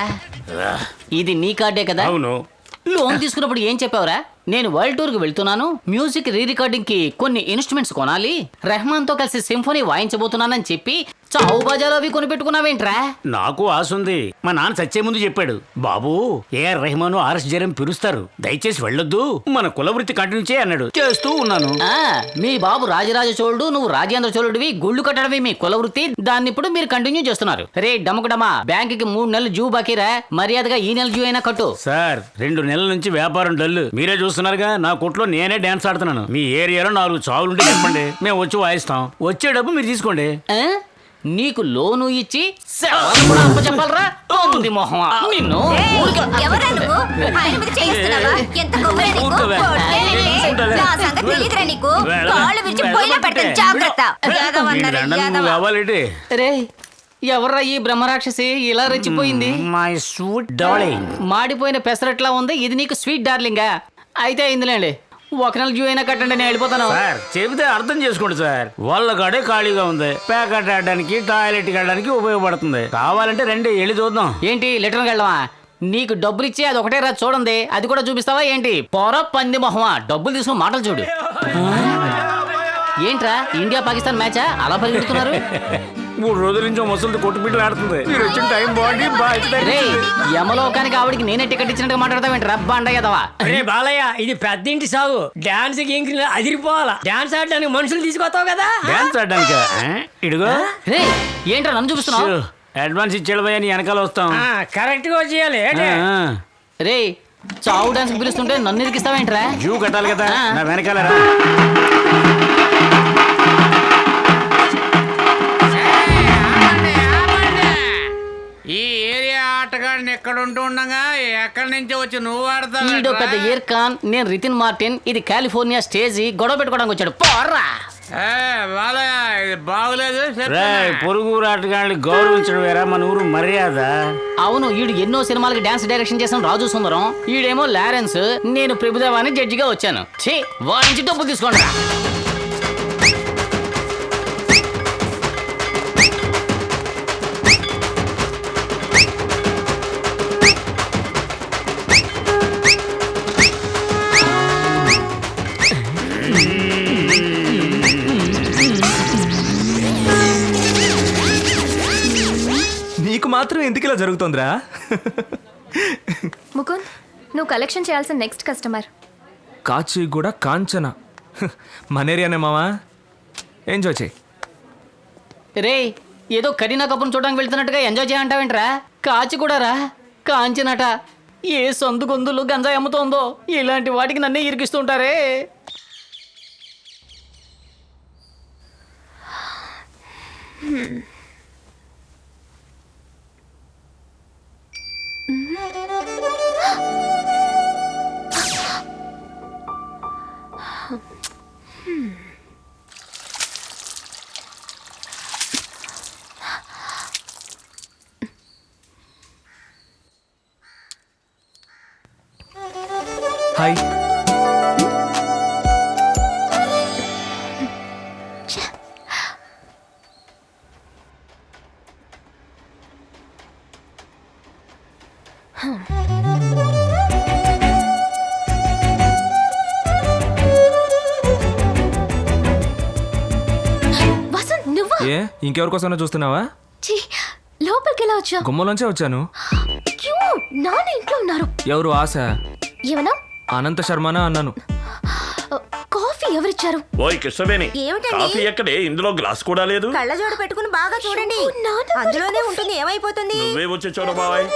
ఇది నీ కార్డే కదా? అవును. లోన్ తీసుకున్నప్పుడు ఏం చెప్పావురా? నేను వరల్డ్ టూర్ కి వెళ్తున్నాను, మ్యూజిక్ రీ రికార్డింగ్ కి కొన్ని ఇన్స్ట్రుమెంట్స్ కొనాలి, రెహమాన్ తో కలిసి సింఫోనీ వాయించబోతున్నానని చెప్పి చావు బాజాలో అవి కొనిపెట్టుకున్నావేంట్రా? నాకు ఆశ ఉంది. మా నాన్న చచ్చే ముందు చెప్పాడు, బాబు ఏఆర్ రెహమాన్ ఆర్ఎస్ జరం పిలుస్తారు, దయచేసి వెళ్ళొద్దు, మన కులవృత్తి కంటిన్యూ చేయి అన్నాడు. చేస్తూ ఉన్నాను. మీ బాబు రాజరాజ చోళుడు, నువ్వు రాజేంద్ర చోళుడివి, గుళ్ళు కట్టడమే మీ కులవృత్తి. దాన్ని ఇప్పుడు మీరు కంటిన్యూ చేస్తున్నారు. రే డమకుడమా, బ్యాంక్ కి 3 నెలలు జూ బాకీరా, మర్యాదగా ఈ నెల జూ అయినా కట్టు. సార్ 2 నెలల నుంచి వ్యాపారం డల్లు, మీరే చూస్తున్నారుగా. నా కొట్లో నేనే డాన్స్ ఆడుతున్నాను. మీ ఏరియాలో 4 చావులుంటే చెప్పండి, మేము వచ్చి వాయిస్తాం. వచ్చే డబ్బు మీరు తీసుకోండి. నీకు లోను ఇచ్చి చెప్పాలరా మొహమా నిన్ను. రే ఎవర్రా ఈ బ్రహ్మరాక్షసి ఇలా రెచ్చిపోయింది? మాడిపోయిన పెసరట్లా ఉంది, ఇది నీకు స్వీట్ డార్లింగా? అయితే అయిందిలేండి, 1 నెల డ్యూ అయినా కట్టండి, నేను వెళ్ళిపోతాను. సార్ చెబితే అర్థం చేసుకోండి సార్, వాళ్ళ కాడే ఖాళీగా ఉంది, ప్యాకెట్ ఆడడానికి టాయిలెట్ వెళ్ళడానికి ఉపయోగపడుతుంది. కావాలంటే రండి వెళ్ళి చూద్దాం. ఏంటి లెటర్కి వెళ్ళవా? నీకు డబ్బులు ఇచ్చి అది ఒకటే రా చూడండి, అది కూడా చూపిస్తావా ఏంటి? పొర పంది మొహమా, డబ్బులు తీసుకుని మాటలు చూడు. ఏంట్రా ఇండియా పాకిస్తాన్ మ్యాచా అలా పరిగెడుతున్నారు? 3 రోజుల నుంచి ముసలిది కొట్టుబిడ్డలు ఆడుతుంది. మీరు వచ్చిన టైం బాగుంది. యమలోకానికి ఆవిడికి నేనే టికెట్ ఇచ్చినట్టు మాట్లాడతావేంటి రబ్బా అండయ్యదవా? అరే బాలయ్య, ఇది పెద్దింటి సాగు. డాన్స్ అదిరిపోవాలా. డాన్స్ ఆడడానికి మనుషులు తీసుకొస్తావు కదా? డాన్స్ ఆడడానికి ఇడుగో. రే ఏంట్రా నన్ను చూపిస్తున్నావు? అడ్వాన్స్ ఇచ్చేడు పోయా, నీ వెనకాల వస్తాం. కరెక్ట్ గా చేయాలి. రే చావు డాన్స్ పిలుస్తుంటే నన్ను ఇరికిస్తావేంట్రా? జూ కట్టాలి కదా, నా వెనకాల రా. ఈ ఏరియా ఆటగాడిని ఎక్కడ ఉంటుండగా ఎక్కడి నుంచి వచ్చి నువ్వు ఆడతావు? ఈడో పెద్ద ఇర్కాన్, నేను రితిన్ మార్టిన్. ఇది కాలిఫోర్నియా స్టేజీ, గొడవ పెట్టుకోవడానికి వచ్చాడు. పోర్రా ఇది బాగులేదు. పొరుగు ఆటగాళ్ళని గౌరవించడం వేరా మన ఊరు మర్యాద. అవును, ఈడు ఎన్నో సినిమాలకి డాన్స్ డైరెక్షన్ చేసిన రాజు సుందరం, ఈడేమో లారెన్స్, నేను ప్రభుదేవాని జడ్జిగా వచ్చాను. ఛీ, వాడి నుంచి డబ్బులు తీసుకోండి. జరుగుతుందిరా. ముకుంద్, నువ్వు కలెక్షన్ చేయాల్సిన నెక్స్ట్ కస్టమర్. కాచిగూడ కాంచన. మన ఏరియానే మావా, ఎంజాయ్ చేయి. రే ఏదో కరీనా కపూర్ చూడడానికి వెళ్తున్నట్టుగా ఎంజాయ్ చేయంటావేంట్రా? కాచి కూడా రా, కాంచినట. ఏ సొందు గొంతులు గంజాయి అమ్ముతోందో ఇలాంటి వాటికి నన్నే ఇరికిస్తుంటారే. హాయ్. వసంత్, నువ్వా? ఏ ఇంకెవరికోసమైనా చూస్తున్నావా? ఛీ, లోపలికి ఎలా వచ్చా? గుమ్మలోంచే వచ్చాను. నాన్న ఇంట్లో ఉన్నారు. ఎవరు? ఆశ. ఏమన్నా? అనంత శర్మనా అన్నాను. కాఫీ ఎవరిచ్చారు? ఓయ్ కృష్ణవేణి, ఏమిటండి? కాఫీ ఎక్కడే? ఇందులో గ్లాస్ కూడా లేదు. కళ్ళజోడు పెట్టుకుని బాగా చూడండి, అందులోనే ఉంటుంది. ఏమైపోతుంది? నువ్వే వచ్చి చూడ బాబాయ్.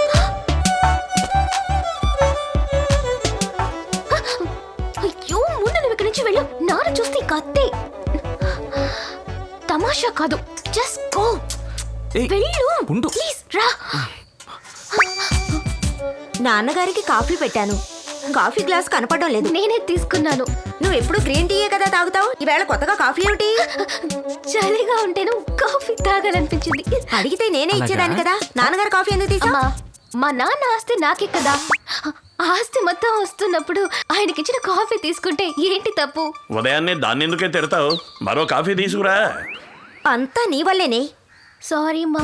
అయ్యో, ముందు నువ్వు ఇక్కడి నుంచి వెళ్ళు. నాన్న చూస్తే కత్తే. తమాషా కాదు, జస్ట్ గో. వెళ్ళు ప్లీజ్, రా. నాన్నగారికి కాఫీ పెట్టాను, కాఫీ గ్లాస్ కనపడడం లేదు. నేనే తీసుకున్నాను. నువ్వు ఎప్పుడు గ్రీన్ టీయే కదా తాగుతావు, ఈవేళ కొత్తగా కాఫీ ఏమిటి? చలిగా ఉంటేను కాఫీ తాగాలనిపించింది. అడిగితే నేనే ఇచ్చేదాన్ని కదా. నాన్నగారు కాఫీ ఎందుకు తీసా? మా నాన్న ఆస్తి నాకే కదా. ఆస్తి మొత్తం వస్తున్నప్పుడు ఆయనకిచ్చిన కాఫీ తీసుకుంటే ఏంటి తప్పు? ఉదయాన్నే దాన్ని ఎందుకే తిడతావు? మరో కాఫీ తీసుకురా. అంతా నీ వల్లేనే. సారీ మా.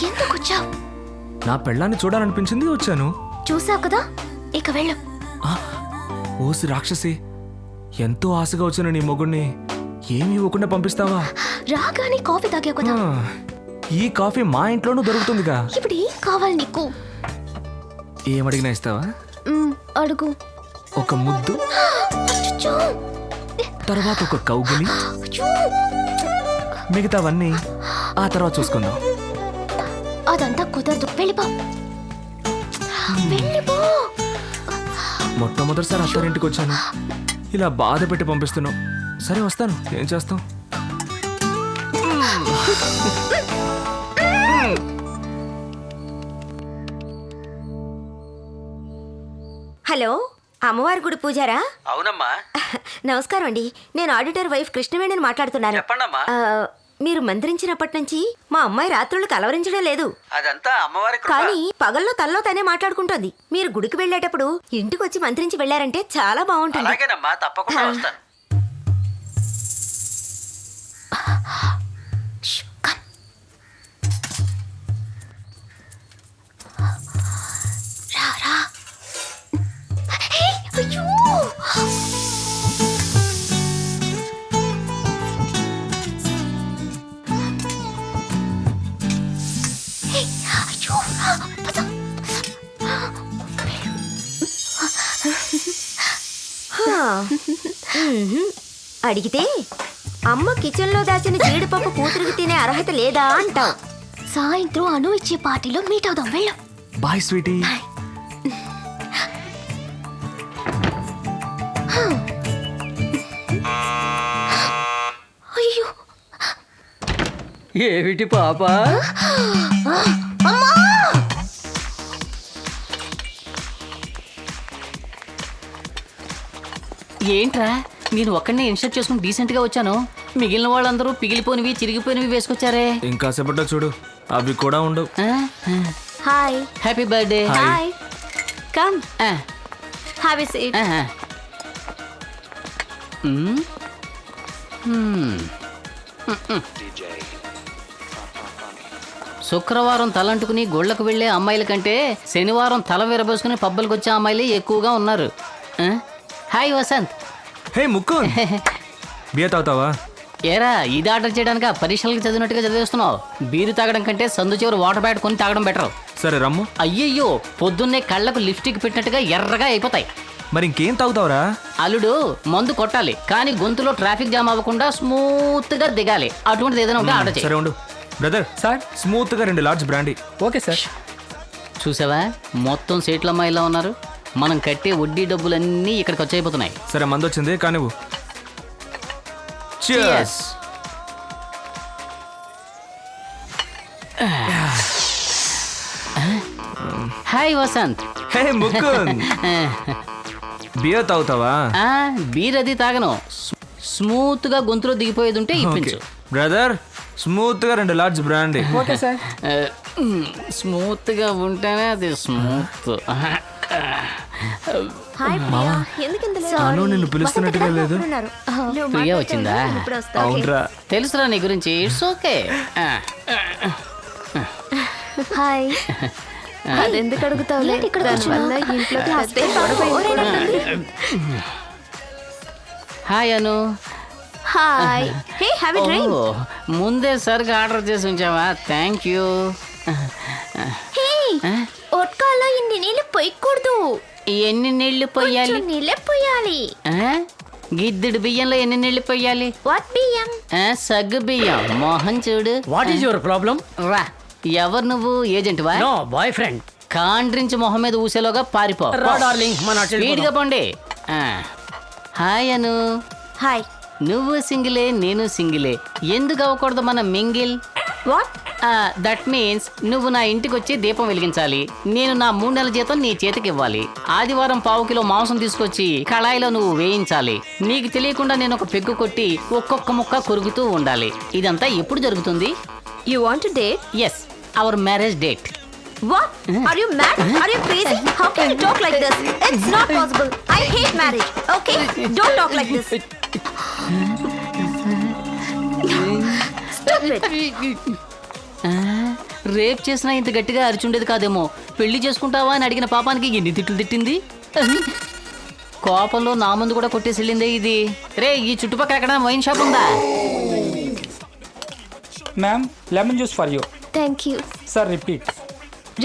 ఎందుకు వచ్చావు? నా పెళ్ళాన్ని చూడాలనిపించింది, వచ్చాను. చూసావు కదా, ఇక వెళ్ళు. ఓసి రాక్షసి, ఎంతో ఆశగా వచ్చిన నీ మొగుడిని ఏమి ఇవ్వకుండా పంపిస్తావా? రాగానే కాఫీ తాగావు కదా. ఈ కాఫీ మా ఇంట్లోనూ దొరుకుతుందిగా. ఇప్పుడు ఏం కావాలి నీకు? ఏమడిగినా ఇస్తావా? అడుగు. ఒక ముద్దు, అచ్చచ్చో. తర్వాత ఒక కౌగిలి, అయ్యో. మిగతావన్నీ ఆ తర్వాత చూసుకుందాం. అదంతా కుదరదు, వెళ్ళిపో. వెళ్ళిపో. మొట్టమొదటిసారి అత్తారింటికి వచ్చాను, ఇలా బాధ పెట్టి పంపిస్తున్నావు. సరే వస్తాను, ఏం చేస్తాం. హలో, అమ్మవారి గుడి పూజారా? అవునమ్మా. నమస్కారం అండి, నేను ఆడిటర్ వైఫ్ కృష్ణవేణిని మాట్లాడుతున్నాను. చెప్పండమ్మా. మీరు మంత్రించినప్పటి నుంచి మా అమ్మాయి రాత్రులు కలవరించడం లేదు. అదంతా అమ్మవారి కానీ పగల్లో తనలో తనే మాట్లాడుకుంటోంది. మీరు గుడికి వెళ్ళేటప్పుడు ఇంటికి వచ్చి మంత్రించి వెళ్ళారంటే చాలా బాగుంటుంది. అలాగేనమ్మా, తప్పకుండా వస్తాను. రా, రా. హే, అయ్యో. హే, అయ్యో, పద. అడిగితే అమ్మ కిచెన్లో దాచిన జీడిపప్పు కూతురికి తినే అర్హత లేదా అంటావు. సాయంత్రం అను ఇచ్చే పార్టీలో మీట్ అవుదాం, వెళ్ళు. Bye sweetie. అయ్యో, ఏమిటి పాప? ఏంట్రా, నేను ఒక్కడనే ఇన్షర్ట్ చేసుకుని డీసెంట్ గా వచ్చాను. మిగిలిన వాళ్ళందరూ పిగిలిపోయినవి చిరిగిపోయినవి వేసుకొచ్చారే. ఇంకా సేపట్లో చూడు, అవి కూడా ఉండవు. Hi, happy birthday. Hi, come have a seat. శుక్రవారం తలంటుకుని గుళ్ళకు వెళ్లే అమ్మాయిల కంటే శనివారం తల విరబోసుకుని పబ్బులకు వచ్చే అమ్మాయిలే ఎక్కువగా ఉన్నారు. హాయ్ వసంత్. హే ముక్కు, బియ్య తాగుతావా? ఏరా ఇది ఆర్డర్ చేయడానికి పరీక్షలకు చదివినట్టుగా చదివేస్తున్నావు. బీరు తాగడం కంటే సందు చివరి వాటర్ బ్యాట్ కొని తాగడం బెటర్. సరే రమ్ము. అయ్యయ్యో పొద్దున్నే కళ్ళకు లిప్స్టిక్ పెట్టినట్టుగా ఎర్రగా అయిపోతాయి. మరి ఇంకేం తాగుతావురా? అల్లుడు మందు కొట్టాలి కానీ గొంతులో ట్రాఫిక్ జామ్ అవ్వకుండా స్మూత్ గా దిగాలి. అటువంటిది ఏదైనా ఉంటే ఆర్డర్ చేయి. సరే ఉండు బ్రదర్. సార్ స్మూత్ గా 2 లార్జ్ బ్రాండీ. Okay sir. చూసావా మొత్తం సీట్ల అమ్మాయిలా ఉన్నారు. మనం కట్టే వడ్డీ డబ్బులన్నీ ఇక్కడికి వచ్చి అయిపోతున్నాయి. సరే మందు వచ్చింది కానివ్వు. Cheers. హాయ్ వసంత్. హే ముకుంద్. బియర్ తాగుతావా? బీర్ అది తాగను. స్మూత్ గా గొంతులో దిగిపోయేది ఉంటే ఇప్పించు. బ్రదర్ స్మూత్ గా 2 large brandy. Okay sir. Smooth గా ఉంటేనే అది స్మూత్. హాయ్ ప్రియా, ఎందుకింత లేట్? అను నిన్ను పిలుస్తున్నట్టుగా లేదు. ప్రియా వచ్చిందా? అవునరా. తెలుసురా నీ గురించి. It's okay. హాయ్. అదెందుకు అడుగుతావులే, దానివల్ల ఇంట్లో hi Anu. Hi. Hey have a drink. ముందే సరిగా ఆర్డర్ చేసి ఉంచావా? Thank you. హే ఒట్కాలో ఇన్ని నీళ్ళు పొయ్యకూడదు. ఎన్ని నీళ్లు పొయ్యాలి? నీళ్ళే పొయ్యాలి. గిద్దెడు బియ్యంలో ఎన్ని నీళ్లు పొయ్యాలి? వాట్ బియ్యం? సగ్గు బియ్యం. మోహన్ చూడు. What is your problem? రా. ఎవరు నువ్వు? ఏజెంట్ వా? No, boy friend. కాండ్రించి మొహం మీద ఊసేలోగా పారిపో. రా డార్లింగ్, మన స్పీడ్గా పోండి. హాయ్ అను. హాయ్. నువ్వు సింగిలే నేను సింగిలే, ఎందుకు అవ్వకూడదు మన మింగిల్? వాట్? దట్ మీన్స్ నువ్వు నా ఇంటికి వచ్చి దీపం వెలిగించాలి, నేను నా 3 నెలల జీతం నీ చేతికి ఇవ్వాలి, ఆదివారం 1/2 కిలో మాంసం తీసుకొచ్చి కళాయిలో నువ్వు వేయించాలి, నీకు తెలియకుండా నేను ఒక పెగ్గు కొట్టి ఒక్కొక్క ముక్క కొరుకుతూ ఉండాలి. ఇదంతా ఎప్పుడు జరుగుతుంది? You want to date? Yes, our marriage date. What? Are you mad? Are you crazy? How can you talk like this? It's not possible. I hate marriage. Okay? Don't talk like this. Stop it. Rape చేసినా ఇంత గట్టిగా అరిచుండేది కాదేమో. పెళ్లి చేసుకుంటావా అని అడిగిన పాపానికి ఎన్ని తిట్లు తిట్టింది. కోపంలో నా ముందు కూడా కొట్టేసి వెళ్ళిందే ఇది. రే, ఈ చుట్టుపక్కల ఎక్కడ వైన్ షాప్ ఉందా? Ma'am, lemon juice for you. Thank you sir. Repeat.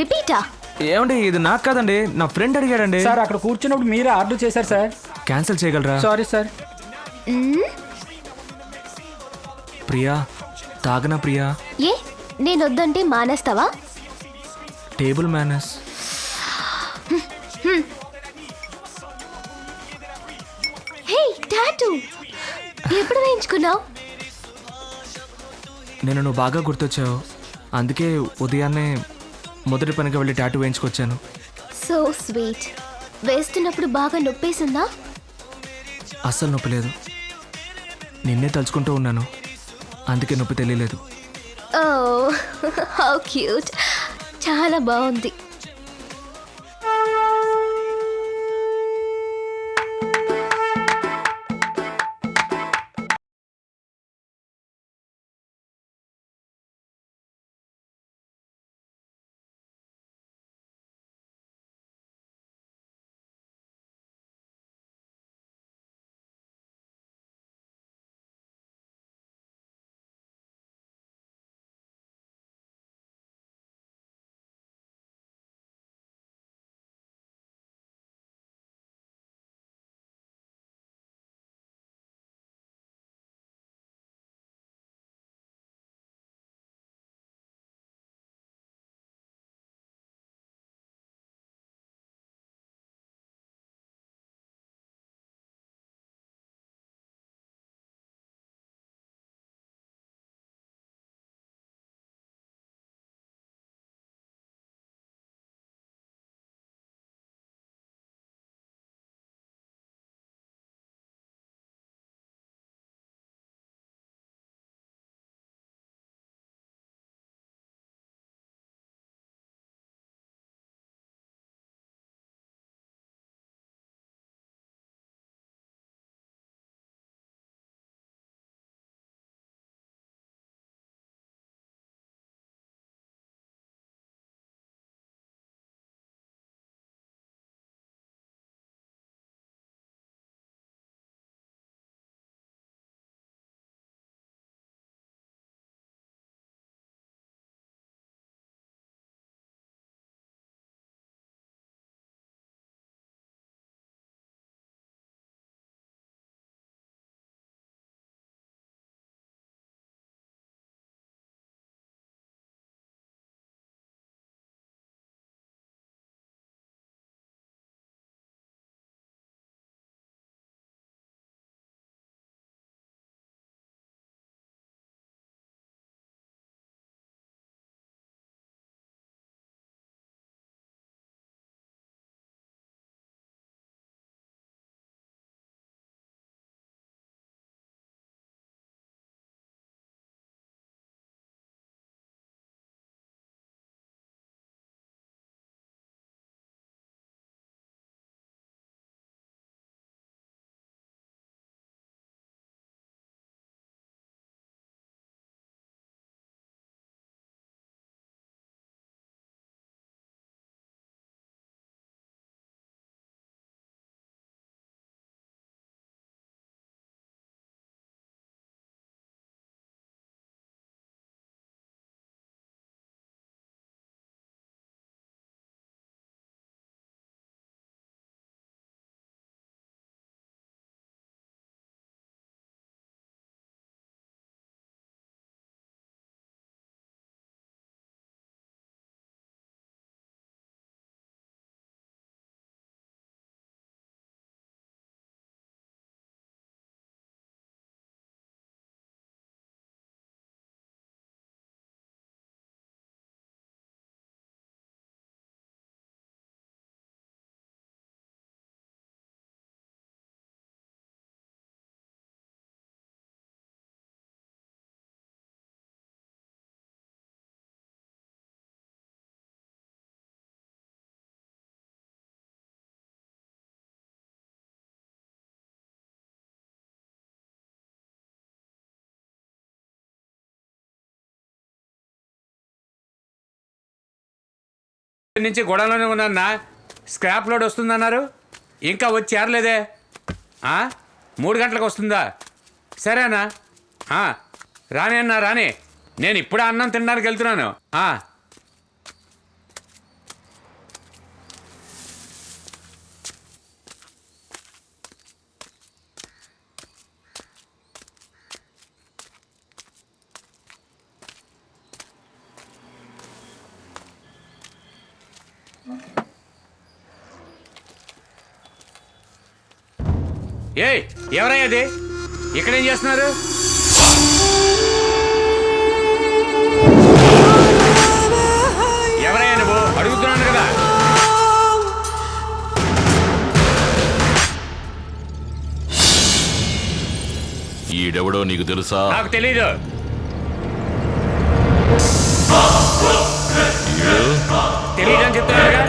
రిపీటా? ఏమండి, ఇది నాకు కాదండి, నా ఫ్రెండ్ అడిగాడండి. సార్, అక్కడ కూర్చున్నప్పుడు మీరే ఆర్డర్ చేశారు సార్. క్యాన్సిల్ చేయగలరా? Sorry sir. ప్రియా, తాగనా ప్రియా? ఏ, నేను వద్దంటే మానేస్తావా? Table manners. హే టాటూ, ఎప్పుడు వేయించుకున్నావు? నేను నువ్వు బాగా గుర్తొచ్చావు, అందుకే ఉదయాన్నే మొదటి పనిగా వెళ్ళి టాటూ వేయించుకొచ్చాను. So sweet. వేస్తున్నప్పుడు బాగా నొప్పేసిందా? అస్సలు నొప్పి లేదు, నిన్నే తలుచుకుంటూ ఉన్నాను, అందుకే నొప్పి తెలియలేదు. ఓ హౌ క్యూట్, చాలా బాగుంది. నుంచి గొడవలోనే ఉన్నా. స్క్రాప్ లోడ్ వస్తుందన్నారు, ఇంకా వచ్చి చేరలేదే. 3 గంటలకు వస్తుందా? సరేనా? రాని అన్నా రాని, నేను ఇప్పుడే అన్నం తినడానికి వెళ్తున్నాను. ఏయ్, ఎవరయ్యా అది? ఇక్కడేం చేస్తున్నారు? ఎవరయ్యా నువ్వు? అడుగుతున్నాను కదా. ఈడెవడో నీకు తెలుసా? నాకు తెలీదు. తెలీదని చెప్తున్నారుగా.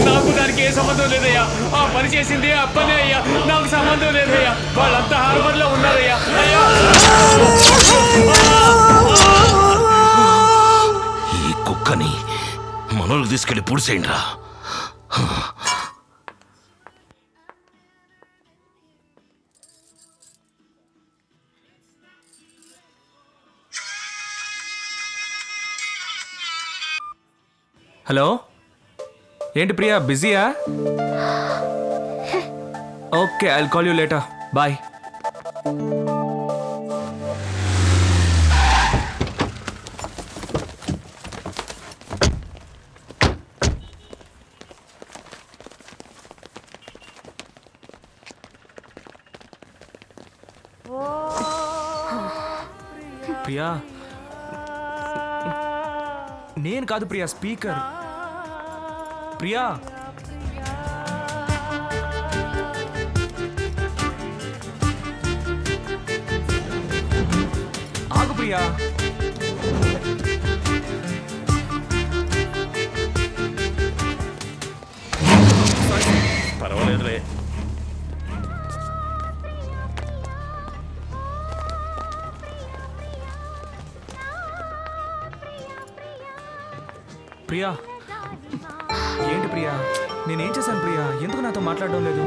నాకు దానికి ఏ సంబంధం లేదయ్యా. ఆ పని చేసింది అప్పనే అయ్యా, నాకు సంబంధం లేదయ్యా. వాళ్ళంతా హార్బర్ లో ఉన్నారయ్యా. ఈ కుక్కని మనోళ్ళకి తీసుకెళ్లి పూడ్చేయండి రా. హలో, ఏంటి ప్రియా, బిజీయా? Okay, I'll call you later. Bye. Priya, నేను కాదు ప్రియా, స్పీకర్. ప్రియా, ఆగు ప్రియా. పర్వాలేదులే. ప్రియా, ఏంటి ప్రియా, నేనేం చేశాను ప్రియా? ఎందుకు నాతో మాట్లాడడం లేదు?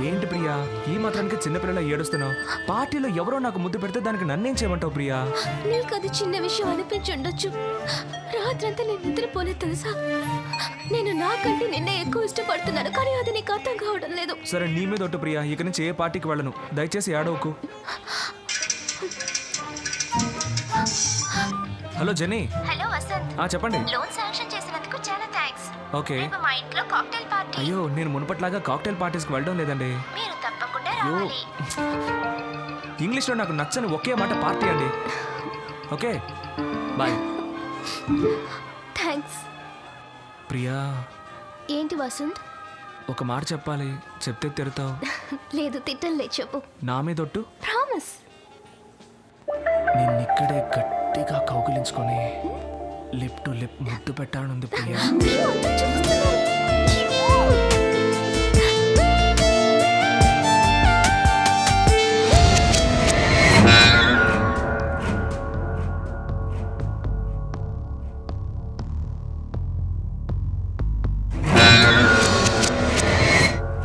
ఏంటి ప్రియా, ఈ మాత్రానికి చిన్నపిల్లల ఏడుస్తున్నావు? పార్టీలో ఎవరో నాకు ముద్దు పెడితే దానికి నన్నేం చేయమంటావు ప్రియా? నీకు అది చిన్న విషయం అనిపించుండొచ్చు. రాత్రంతా నేను నిద్రపోలేదు తెలుసా. నేను నాకంటే నిన్నే ఎక్కువ ఇష్టపడుతున్నాను, కానీ అది నీకు అర్థం కావడం లేదు. సరే, నీ మీద ఒట్టు ప్రియా, ఇక నుంచి ఏ పార్టీకి వెళ్ళను. దయచేసి ఏడవకు. Hello jenny. హలో వసంత్. చెప్పండి. లోన్ శాంక్షన్ చేసినందుకు చాలా థాంక్స్. ఓకే. మా ఇంట్లో కాక్టైల్ పార్టీ. అయ్యో, నేను మునుపట్లాగా కాక్టైల్ పార్టీస్కి వెళ్ళడం లేదండి. మీరు తప్పకుండా రావాలి. ఇంగ్లీష్లో నాకు నచ్చని ఒకే మాట పార్టీ అండి. Okay, bye. థాంక్స్. ప్రియా, ఏంటి వసంత్? ఒక మాట చెప్పాలి, చెప్తే తిడతావు. లేదు, తిట్టలే, చెప్పు. నా మీద ఒట్టు. ప్రామిస్. నిన్నిక్కడే గట్టిగా కౌగిలించుకొని లిప్ టు లిప్ ముద్దు పెట్టాలనుంది ప్రియా.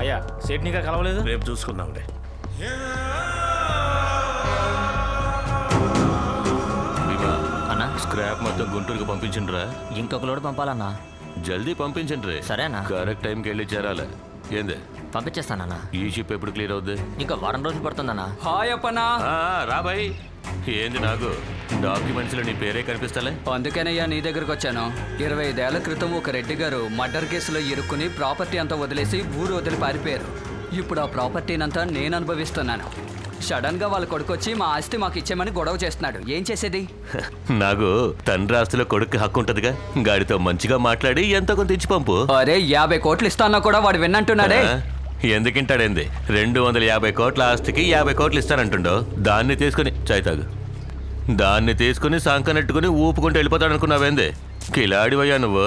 అయ్యా, సేట్నిగా కలవలేదు. రేపు చూసుకుందాంలే. అన్నా, స్క్రాప్ మొత్తం గుంటూరుకు పంపించండిరా. ఇంకొక లోడ్ పంపాలన్నా. జల్దీ పంపించండి. సరేనా? కరెక్ట్ టైంకి వెళ్ళి చేరాలి. ఏంది? పంపించేస్తానన్నా. ఈ షిప్ ఎప్పుడు క్లియర్ అవుద్ది? ఇంకా వారం రోజులు పడుతుందన్నా. హాయ్ అప్పనా. రా బాయ్. ఏంది నాకు డాక్యుమెంట్స్లో నీ పేరే కనిపిస్తలే? అందుకేనయ్యా నీ దగ్గరకు వచ్చాను. 25 ఏళ్ల క్రితం ఒక రెడ్డి గారు మర్డర్ కేసులో ఇరుక్కుని ప్రాపర్టీ అంతా వదిలేసి ఊరు వదిలి పారిపోయారు. ఇప్పుడు ఆ ప్రాపర్టీనంతా నేను అనుభవిస్తున్నాను. సడన్ గా వాళ్ళ కొడుకు వచ్చి మా ఆస్తి మాకు ఇచ్చేమని గొడవ చేస్తున్నాడు. ఏం చేసేది? నాకు తండ్రి ఆస్తిలో కొడుకు హక్కు ఉంటదిగా. గాడితో మంచిగా మాట్లాడి ఎంతో కొంత ఇచ్చి పంపు. అరే 50 కోట్లు ఇస్తానా కూడా వాడు విన్నంటున్నాడే. ఎందుకింటాడేంది? 250 కోట్ల ఆస్తికి 50 కోట్లు ఇస్తానంటుండో. దాన్ని తీసుకుని చాయ్తాగు. దాన్ని తీసుకుని సంకనెట్టుకుని ఊపుకుంటూ వెళ్ళిపోతాడనుకున్నావేంది? కిలాడివయ్యా నువ్వు.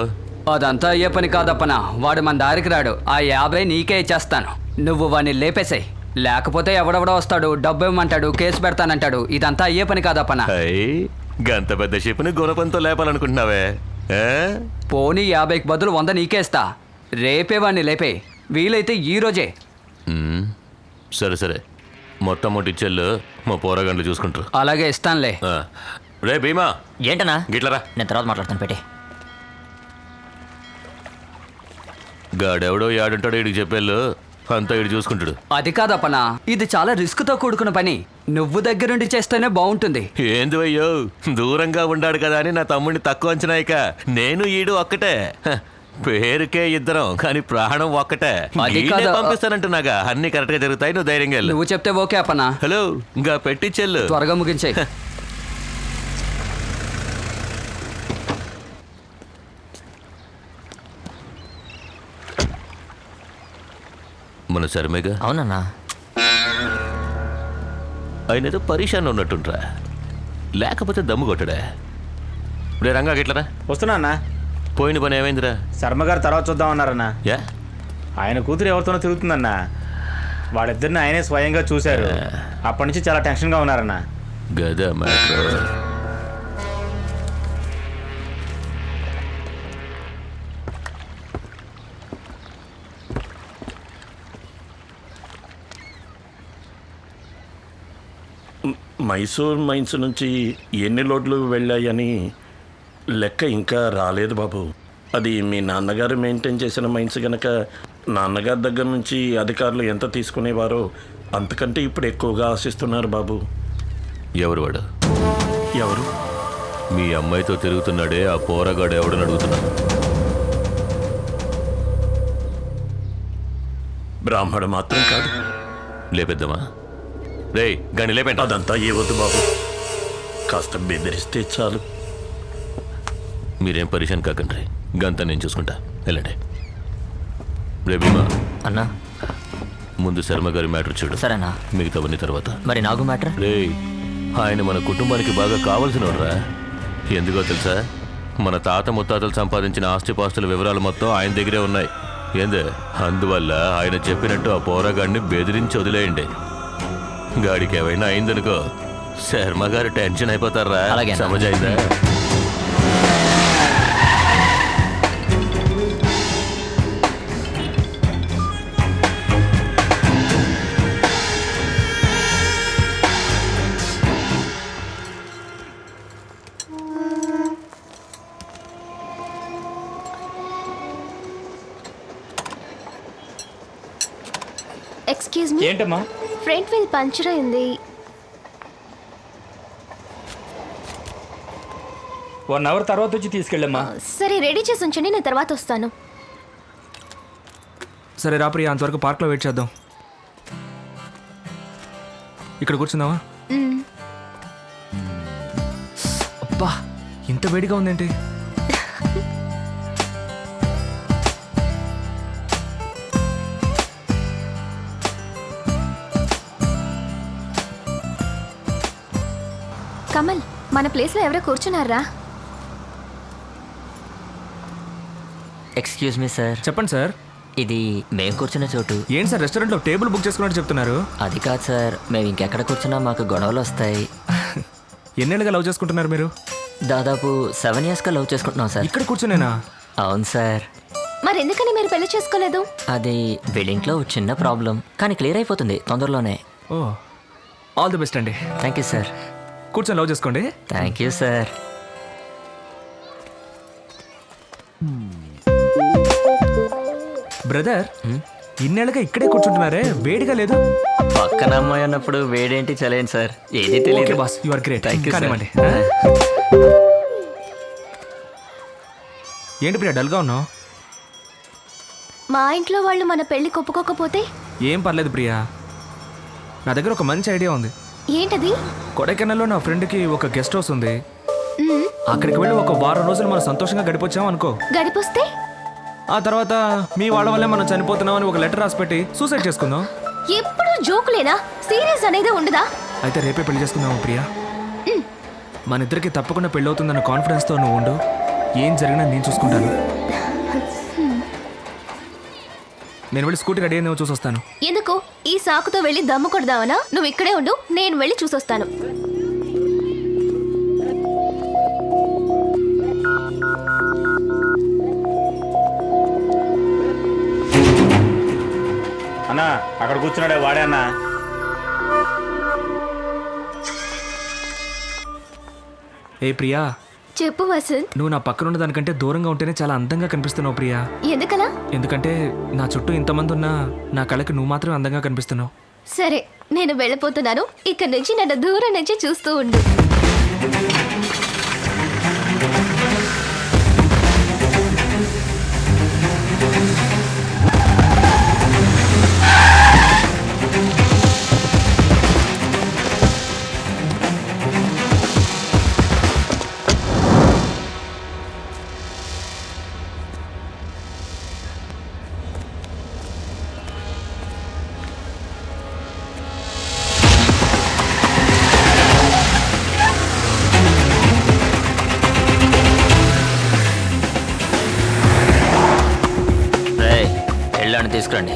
అదంతా అయ్యే పని కాదప్పనా. వాడు మన దారికి రాడు. ఆ 50 నీకే ఇచ్చేస్తాను. నువ్వు వాడిని లేపేసాయి. లేకపోతే ఎవడెవడో వస్తాడు, డబ్బు ఇవ్వమంటాడు, కేసు పెడతానంటాడు. ఇదంతా అయ్యే పని కాదప్పనా. గంత పెద్ద షిప్ని గుణపంతో లేపాలనుకుంటున్నావే? పోనీ 50కి బదులు 100 నీకేస్తా. రేపే వాడిని లేపే, వీలైతే ఈ రోజే. సరే సరే, మొత్తం అమౌంట్ ఇచ్చేళ్ళు. మా పోరాగండ్లు చూసుకుంటారు. అలాగే ఇస్తానులే. రే భీమా, ఏంటనా? గిట్లరా. నేను తర్వాత మాట్లాడతాను. పెట్టి గాడెవడో యాడుంటాడో ఇడికి చెప్పేళ్ళు. అంతా ఇడు చూసుకుంటాడు. అది కాదప్పనా, ఇది చాలా రిస్క్ తో కూడుకున్న పని. నువ్వు దగ్గరుండి చేస్తేనే బాగుంటుంది. ఏంది అయ్యో, దూరంగా ఉండాడు కదా అని నా తమ్ముడిని తక్కువ అంచనాయిక. నేను ఈడు ఒక్కటే. పేరుకే ఇద్దరం కానీ ప్రాణం ఒక్కటే. అది కాదు. పంపిస్తానంటున్నాగా. అన్ని కరెక్ట్ గా జరుగుతాయి. నువ్వు ధైర్యంగా వెళ్ళు. నువ్వు చెప్తే ఓకే అప్పనా. హలో, ఇంకా పెట్టించెళ్ళు. త్వరగా ముగించే. మన శర్మేగా. అవునన్నా. ఆయన ఏదో పరీక్షాన్ని ఉన్నట్టుంట్రా, లేకపోతే దమ్ము కొట్టడా. రే రంగా గిట్లరా. వస్తున్నా అన్న. పోయిన పని ఏమైందిరా? శర్మ గారు తర్వాత చూద్దామన్నారన్నా. యా, ఆయన కూతురు ఎవరితోనో తిరుగుతుందన్నా. వాళ్ళిద్దరిని ఆయనే స్వయంగా చూశారు. అప్పటి నుంచి చాలా టెన్షన్గా ఉన్నారన్నా. గదా మ్యాటర్. మైసూర్ మైన్స్ నుంచి ఎన్ని లోడ్లు వెళ్ళాయని లెక్క ఇంకా రాలేదు బాబు. అది మీ నాన్నగారు మెయింటైన్ చేసిన మైన్స్ గనక నాన్నగారి దగ్గర నుంచి అధికారులు ఎంత తీసుకునేవారో అంతకంటే ఇప్పుడు ఎక్కువగా ఆశిస్తున్నారు బాబు. ఎవరు వాడు? ఎవరు? మీ అమ్మాయితో తిరుగుతున్నాడే ఆ పోరగాడు ఎవడని అడుగుతున్నా. బ్రాహ్మడు మాత్రం కాదు. లేపేద్దామా? రే గని లేపేంట. అదంతా ఏ వద్దు బాబు, కాస్త బెదిరిస్తే చాలు. మీరేం పరిశాన్ కాకండి. గంతా నేను చూసుకుంటా. వెళ్ళండి. రే భీమా అన్నా, ముందు శర్మ గారి మ్యాటర్ చూడు. సరేనా? మిగతావన్నీ తర్వాత. మరి నాగు మ్యాటర్? రే, ఆయన మన కుటుంబానికి బాగా కావాల్సినోడ్రా. ఎందుకో తెలుసా? మన తాత ముత్తాతలు సంపాదించిన ఆస్తిపాస్తుల వివరాలు మొత్తం ఆయన దగ్గరే ఉన్నాయి. ఏందే, అందువల్ల ఆయన చెప్పినట్టు ఆ పోరాగాడిని బెదిరించి వదిలేయండి. గాడికి ఏమైనా అయిందనుకో శర్మ గారు టెన్షన్ అయిపోతారా. సమజైందా? Excuse me. ఏంటమ్మా? ఫ్రంట్ వీల్ పంచర్ అయింది. 1 అవర్ తర్వాత వచ్చి తీసుకెళ్ళమ్మా. సరే, రెడీ చేసి ఉంచండి, నేను తర్వాత వస్తాను. సరే రా ప్రియా, అంతవరకు పార్క్లో వెయిట్ చేద్దాం. ఇక్కడ కూర్చుందామా? అబ్బా, ఇంత వేడిగా ఉందేంటి? కమల్, మన ప్లేస్లో ఎవరో కూర్చున్నారా? Excuse me sir. చెప్పండి సార్. ఇది మేము కూర్చున్న చోటు. ఏంటి సార్ రెస్టారెంట్లో టేబుల్ బుక్ చేసుకున్నట్టు చెప్తున్నారు? అది కాదు సార్, మేము ఇంకెక్కడ కూర్చున్నా మాకు గొడవలు వస్తాయి. ఎన్నేళ్ళుగా లవ్ చేసుకుంటున్నారు మీరు? దాదాపు 7 yearsగా లవ్ చేసుకుంటున్నాం సార్. ఇక్కడ కూర్చునేనా? అవును సార్. మరి ఎందుకని మీరు పెళ్లి చేసుకోలేదు? అది వీళ్ళింట్లో చిన్న ప్రాబ్లం, కానీ క్లియర్ అయిపోతుంది తొందరలోనే. ఓ, ఆల్ ది బెస్ట్ అండి. Thank you sir. కూర్చొని లవ్ చేసుకోండి. Thank you sir. బ్రదర్, ఇన్నేళ్ళగా ఇక్కడే కూర్చుంటున్నారే, వేడిగా లేదు? పక్కన అమ్మాయి అన్నప్పుడు వేడేంటి చలేండి సార్, ఏది తెలియదు. Boss, you are great. Thank you sir. ఏంటి ప్రియా డల్గా ఉన్నావు? మా ఇంట్లో వాళ్ళు మన పెళ్లి ఒప్పుకోకపోతే ఏం పర్లేదు ప్రియా, నా దగ్గర ఒక మంచి ఐడియా ఉంది. ఏంటది? కొడైకెనాల్లో నా ఫ్రెండ్కి ఒక గెస్ట్ హౌస్ ఉంది. అక్కడికి వెళ్ళి ఒక వారం రోజులు మనం సంతోషంగా గడిపొచ్చాం అనుకో. గడిపొస్తే ఆ తర్వాత మీ వాళ్ళ వల్లే మనం చనిపోతున్నామని ఒక లెటర్ రాసి పెట్టి సూసైడ్ చేసుకుందాం. ఎప్పుడు జోకులేనా? సీరియస్ అనేది ఉండదా? అయితే రేపే పెళ్లి చేసుకుందాము ప్రియా. మన ఇద్దరికి తప్పకుండా పెళ్ళి అవుతుందన్న కాన్ఫిడెన్స్తో నువ్వు ఉండు. ఏం జరిగినా నేను చూసుకుంటాను. నేను వెళ్ళి స్కూటీ రెడీ అయిందేమో చూసొస్తాను. ఎందుకు? ఈ సాకుతో వెళ్ళి దమ్ము కొడదావనా? నువ్వు ఇక్కడే ఉండు, నేను వెళ్ళి చూసొస్తాను. అన్నా అక్కడ కూర్చున్నాడే వాడే అన్నా. ఏ ప్రియా, చెప్పు వసంత్. నువ్వు నా పక్కన ఉన్న దానికంటే దూరంగా ఉంటేనే చాలా అందంగా కనిపిస్తున్నావు ప్రియా. ఎందుకలా? ఎందుకంటే నా చుట్టూ ఇంతమంది ఉన్నా నా కళ్ళకి నువ్వు మాత్రమే అందంగా కనిపిస్తున్నావు. సరే, నేను వెళ్ళిపోతున్నాను. ఇక్కడ నుంచి నన్ను దూరం నుంచి చూస్తూ ఉండు. వెళ్ళాను, తీసుకురండి.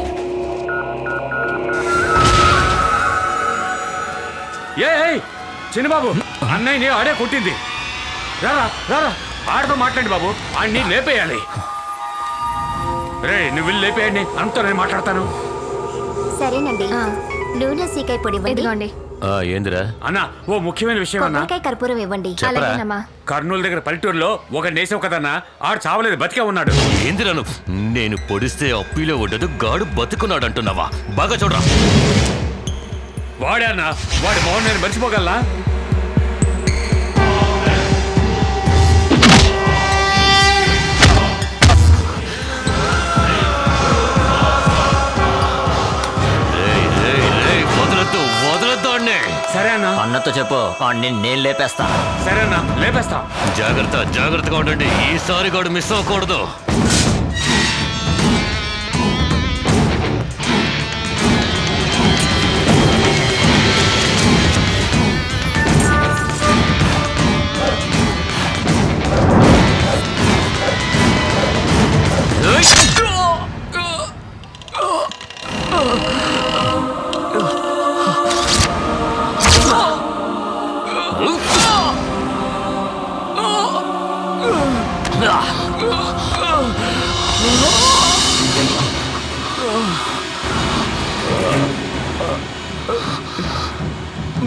చిన్నబాబు, అన్నయ్యని ఆడే కొట్టింది. రారా రారా, ఆడతో మాట్లాడి బాబు, ఆడిని లేపేయాలి. రే నువ్వు వెళ్ళి లేపేయండి, అంతా నేను మాట్లాడతాను. సరేనండి. నూనె సీకాయ పొడి ఇవ్వండి. ఏందిరా అన్న, ఓ ముఖ్యమైన విషయం అన్న. కొబ్బరికాయ కర్పూరం ఇవ్వండి. కర్నూలు దగ్గర పల్లెటూరులో ఒక నేసం కదన్నా, ఆడు చావలేదు, బతికే ఉన్నాడు. ఏందిరా నువ్వు? నేను పొడిస్తే అప్పిలో ఉండదు, గాడు బతుకున్నాడు అంటున్నావా? బాగా చూడరా. వాడే అన్న, వాడి మౌన్ నేను మర్చిపోగలనా? సరే అన్న, అన్నతో చెప్పు, నేను లేపేస్తా. సరే అన్న, లేపేస్తా. జాగ్రత్తగా ఉండండి, ఈసారి గాడు మిస్ అవ్వకూడదు.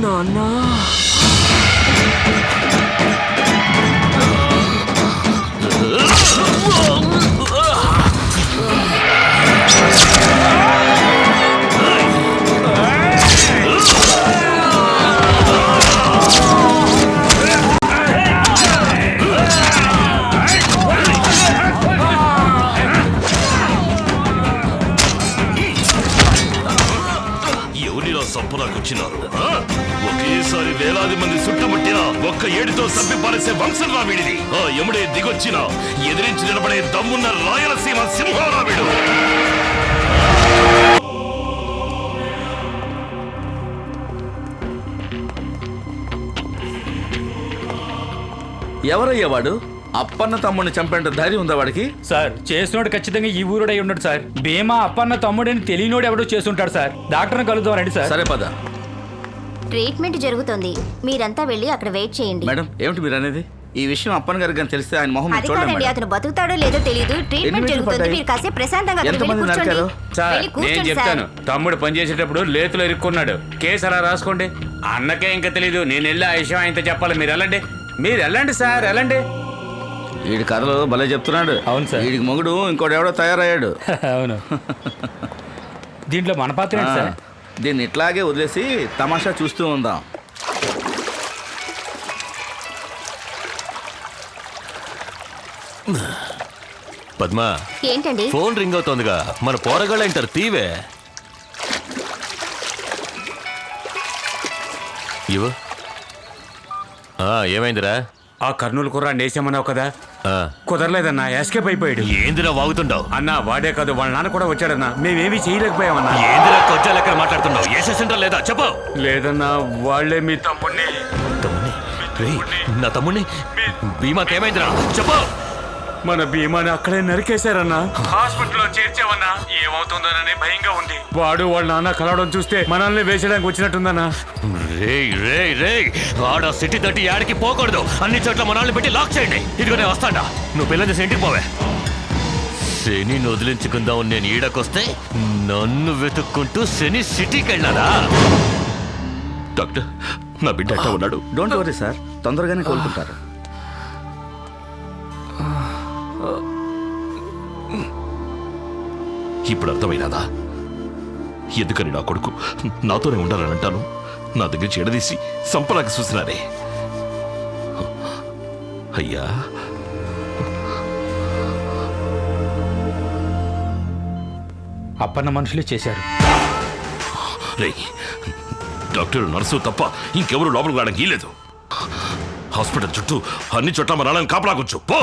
నాన్నా, సంపురాకొచ్చినారు. ఒకేసారి వేలాది మంది చుట్టుముట్టిన ఒక్క ఏడుతో సంపి పారేసే వంశం రా వీడిది. ఆ యముడే దిగొచ్చిన ఎదిరించి నిలబడే దమ్మున్న రాయలసీమ సింహారా వీడు. ఎవరయ్యా వాడు? అప్పన్న తమ్ముడిని చంపేంత ధైర్యం ఉందా వాడికి? సార్, చేసినోడు ఖచ్చితంగా ఈ ఊరుడై ఉన్నాడు సార్. భీమా అప్పన్న తమ్ముడని తెలియనోడు ఎవడో చేస్తుంటాడు సార్. డాక్టర్ని కలుద్దాం రండి సార్. సరే పద. ట్రీట్మెంట్ జరుగుతుంది, మీరంతా వెళ్ళి అక్కడ వెయిట్ చేయండి. మేడం, ఏమిటి మీరు అనేది? ఈ విషయం అప్పన్న గారికి కానీ తెలిస్తే ఆయన మొహం అది చూడండి. కాదండి, అతను బతుకుతాడో లేదో తెలియదు. ట్రీట్మెంట్ జరుగుతుంది, మీరు కాసేపు ప్రశాంతంగా అక్కడ వెళ్ళి కూర్చోండి. సార్, వెళ్ళి నేను కూర్చోండి చెప్తాను. సార్. తమ్ముడు పనిచేసేటప్పుడు లేతులో ఇరుక్కున్నాడు. కేసు అలా రాసుకోండి. అన్నకే ఇంకా తెలీదు, నేను వెళ్ళి ఆ విషయం ఆయనతో చెప్పాలి. మీరు వెళ్ళండి సార్, వెళ్ళండి. వీడి కథలు భలే చెప్తున్నాడు. అవును సార్. వీడికి మొగుడు ఇంకోటి ఎవడో తయారయ్యాడు. అవును. దీంట్లో మన పాత్ర ఏంటి సార్? దీన్ని ఇట్లాగే వదిలేసి తమాషా చూస్తూ ఉందాం. పద్మా, ఏంటండి? ఫోన్ రింగ్ అవుతోందిగా, మన పోరగాళ్ళంటారు తీవే. ఇవ్వు. ఏమైందిరా? ఆ కర్నూలు కుర్రాన్ని వేసామన్నావు కదా, కుదరలేదన్నా, ఎస్కేప్ అయిపోయాడు. ఏందిరా వాగుతుండవు? అన్నా వాడే కాదు, వాళ్ళ నాన్న కూడా వచ్చాడన్నా, మేమేమీ చేయలేకపోయామన్నా. ఏందిరా కొచ్చాలు ఎక్కడ మాట్లాడుతున్నావు? వేసేసిండ్రా లేదా చెప్పు. లేదన్నా, వాళ్ళే మీ తమ్ముడిని. నా తమ్ముడిని భీమాకేమైందిరా చెప్పు. మన భీమాని అక్కడే నరికేశారన్నా. హాస్పిటల్లో చేర్చావన్నా. ఏమవుతుందోనని భయంగా ఉంది. వాడు వాళ్ళ నాన్న కలవడం చూస్తే మనల్ని వేసడానికి వచ్చినట్టుందన్నా. రేయ్ ఆడ సిటీ తట్టి యాడికి పోకూడదు. అన్ని చోట్ల మనల్ని పెట్టి లాక్ చేయండి. ఇదిగో నేను వస్తాడా, నువ్వు పిల్లలు చేసి ఇంటికి పోవే. శని వదిలించుకుందాం నేను ఈడకొస్తే నన్ను వెతుక్కుంటూ శని సిటీకి వెళ్ళాడా? డాక్టర్, నా బిడ్డ ఎట్లా ఉన్నాడు? డోంట్ వరీ సార్, తొందరగానే కోలుకుంటారు. ఇప్పుడు అర్థమైనదా ఎందుకని నా కొడుకు నాతోనే ఉండాలని అంటాను? నా దగ్గర చెడదీసి సంపలాగా చూసినారే. అయ్యా, అప్పన్న మనుషులే చేశారు. రే, డాక్టర్ నర్సు తప్ప ఇంకెవరు లోపలికి రావడానికి వీలేదు. హాస్పిటల్ చుట్టూ అన్ని చోట్ల మన నాన్నని కాపలాకొచ్చు. పో.